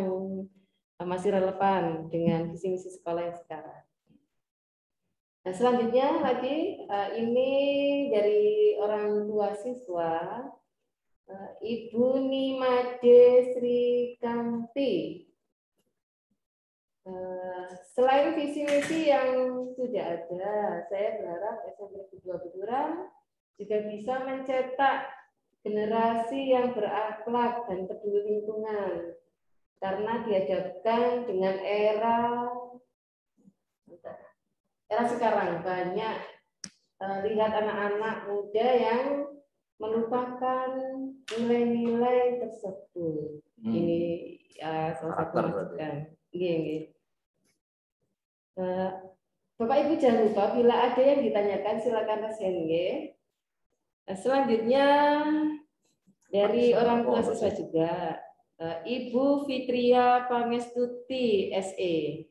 masih relevan dengan visi misi sekolah yang sekarang. Nah, selanjutnya lagi ini dari orang tua siswa, Ibu Nimade Srikanti. Selain visi misi yang sudah ada, saya berharap SMP Negeri 2 Buduran juga bisa mencetak generasi yang berakhlak dan peduli lingkungan, karena dihadapkan dengan era sekarang banyak lihat anak-anak muda yang melupakan nilai-nilai tersebut. Ini salah satu masukan. Bapak Ibu jangan lupa bila ada yang ditanyakan silakan resen. Selanjutnya dari orang tua siswa juga, Ibu Fitria Pangestuti SE.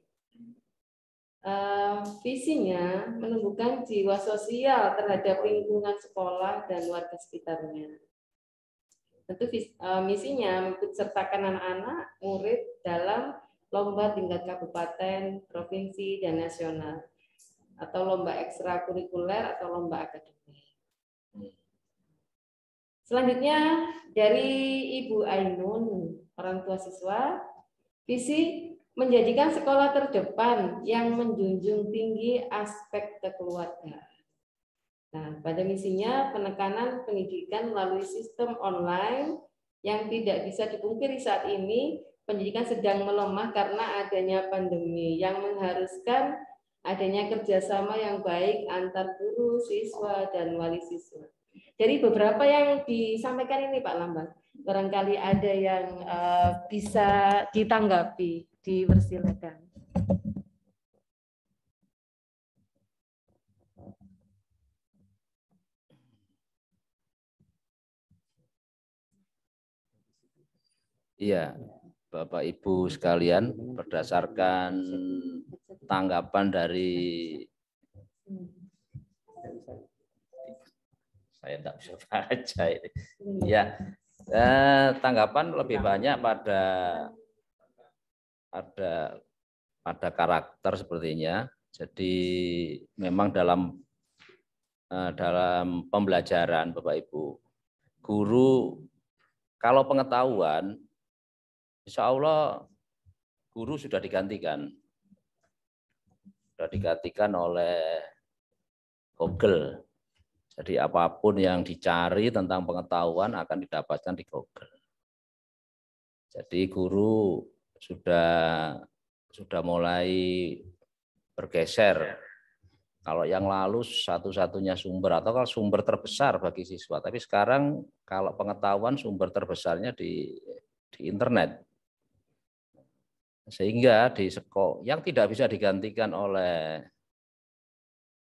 Visinya menumbuhkan jiwa sosial terhadap lingkungan sekolah dan warga sekitarnya. Tentu misinya mengikut sertakan anak-anak murid dalam lomba tingkat kabupaten, provinsi, dan nasional, atau lomba ekstrakurikuler atau lomba akademik. Selanjutnya dari Ibu Ainun, orang tua siswa, visi menjadikan sekolah terdepan yang menjunjung tinggi aspek kekeluargaan. Nah, pada misinya penekanan pendidikan melalui sistem online yang tidak bisa dipungkiri saat ini pendidikan sedang melemah karena adanya pandemi yang mengharuskan adanya kerjasama yang baik antar guru, siswa, dan wali siswa. Dari beberapa yang disampaikan ini Pak Lambang, barangkali ada yang bisa ditanggapi. Dipersilakan. Iya, Bapak Ibu sekalian, berdasarkan tanggapan dari saya tidak bisa baca ini. Ya, tanggapan lebih banyak pada karakter sepertinya. Jadi memang dalam pembelajaran Bapak Ibu, guru kalau pengetahuan, insya Allah guru sudah digantikan oleh Google. Jadi apapun yang dicari tentang pengetahuan akan didapatkan di Google. Jadi guru sudah mulai bergeser. Kalau yang lalu satu-satunya sumber atau kalau sumber terbesar bagi siswa, tapi sekarang kalau pengetahuan sumber terbesarnya di internet. Sehingga di sekolah yang tidak bisa digantikan oleh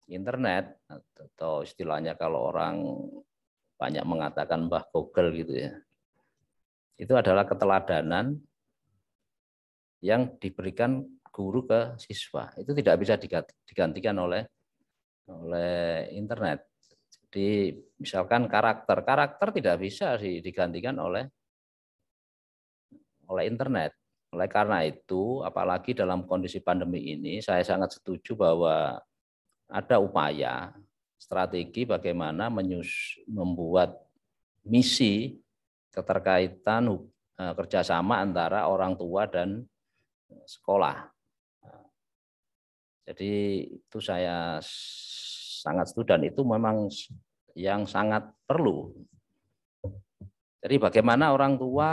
internet atau istilahnya kalau orang banyak mengatakan Mbah Google gitu ya. Itu adalah keteladanan yang diberikan guru ke siswa. Itu tidak bisa digantikan oleh internet. Jadi misalkan karakter tidak bisa digantikan oleh internet. Oleh karena itu, apalagi dalam kondisi pandemi ini, saya sangat setuju bahwa ada upaya strategi bagaimana membuat misi keterkaitan kerjasama antara orang tua dan sekolah. Jadi itu saya sangat setuju dan itu memang yang sangat perlu. Jadi bagaimana orang tua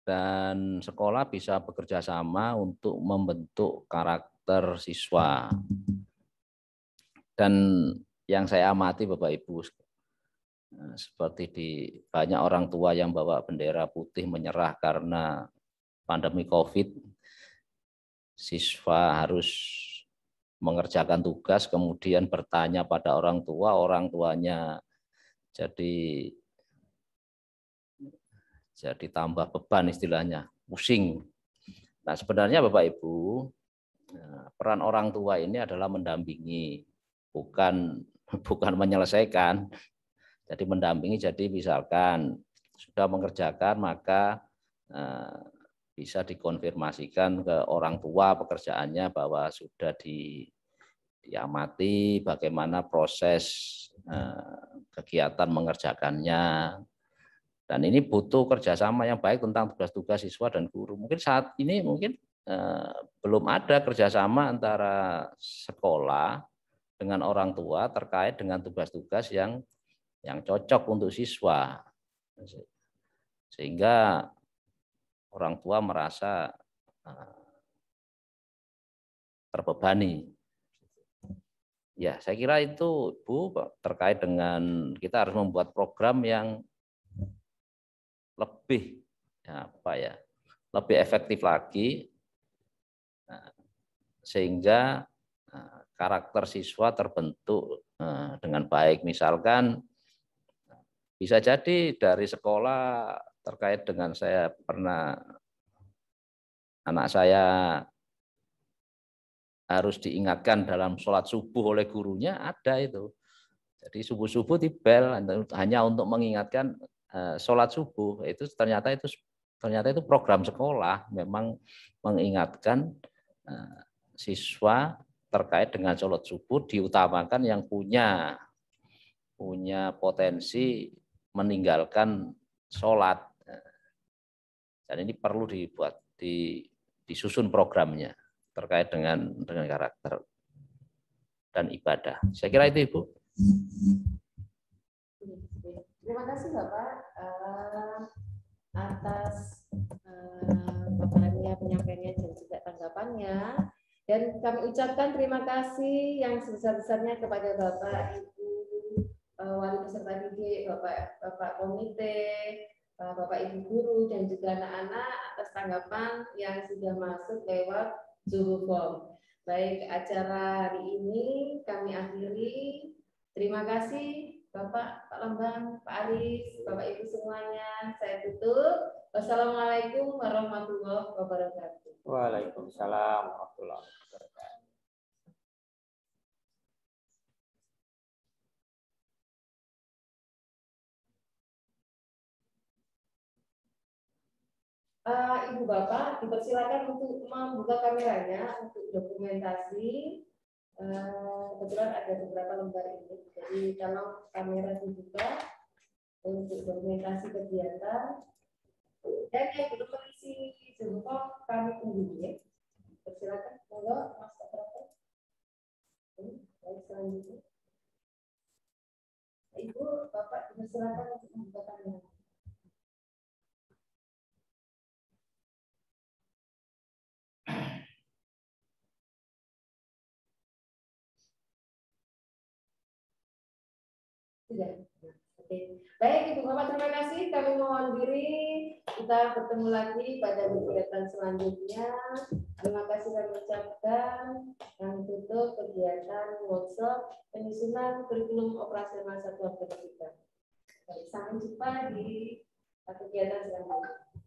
dan sekolah bisa bekerja sama untuk membentuk karakter siswa. Dan yang saya amati Bapak Ibu, seperti di banyak orang tua yang bawa bendera putih menyerah karena pandemi COVID, siswa harus mengerjakan tugas, kemudian bertanya pada orang tuanya jadi tambah beban istilahnya, pusing. Nah sebenarnya Bapak Ibu, peran orang tua ini adalah mendampingi, bukan menyelesaikan. Jadi mendampingi, jadi misalkan sudah mengerjakan maka bisa dikonfirmasikan ke orang tua pekerjaannya bahwa sudah diamati bagaimana proses kegiatan mengerjakannya. Dan ini butuh kerjasama yang baik tentang tugas-tugas siswa dan guru. Mungkin saat ini belum ada kerjasama antara sekolah dengan orang tua terkait dengan tugas-tugas yang yang cocok untuk siswa. Sehingga orang tua merasa terbebani. Ya, saya kira itu Bu terkait dengan kita harus membuat program yang lebih lebih efektif lagi sehingga karakter siswa terbentuk dengan baik. Misalkan bisa jadi dari sekolah terkait dengan anak saya harus diingatkan dalam sholat subuh oleh gurunya, ada itu. Jadi subuh-subuh dibel hanya untuk mengingatkan sholat subuh. Itu ternyata itu program sekolah memang mengingatkan siswa terkait dengan sholat subuh, diutamakan yang punya potensi meninggalkan sholat. Dan ini perlu disusun programnya terkait dengan karakter dan ibadah. Saya kira itu, Ibu. Terima kasih Bapak atas paparannya, penyampaiannya dan juga tanggapannya. Dan kami ucapkan terima kasih yang sebesar-besarnya kepada Bapak, Ibu, wali peserta didik, Bapak komite, Bapak Ibu guru dan juga anak-anak atas tanggapan yang sudah masuk lewat Zoom form. Baik, acara hari ini kami akhiri. Terima kasih Bapak, Pak Lambang, Pak Aris, Bapak Ibu semuanya. Saya tutup. Wassalamualaikum warahmatullahi wabarakatuh. Waalaikumsalam warahmatullahi wabarakatuh. Ibu Bapak dipersilakan untuk membuka kameranya untuk dokumentasi. Kebetulan ada beberapa lembar ini, jadi kalau kamera dibuka untuk dokumentasi kegiatan. Dan yang belum mengisi Zoom form kami tunggu ya. Persilakan, monggo Mas Operator. Baik, selanjutnya. Ibu, Bapak dipersilakan untuk membuka kamera. Sudah. Oke. Baik, Ibu Bapak, terima kasih. Kami mohon diri. Kita bertemu lagi pada kegiatan selanjutnya. Terima kasih kami ucapkan. Kami tutup kegiatan workshop penyusunan kurikulum operasional satuan pendidikan. Baik, sampai jumpa di kegiatan selanjutnya.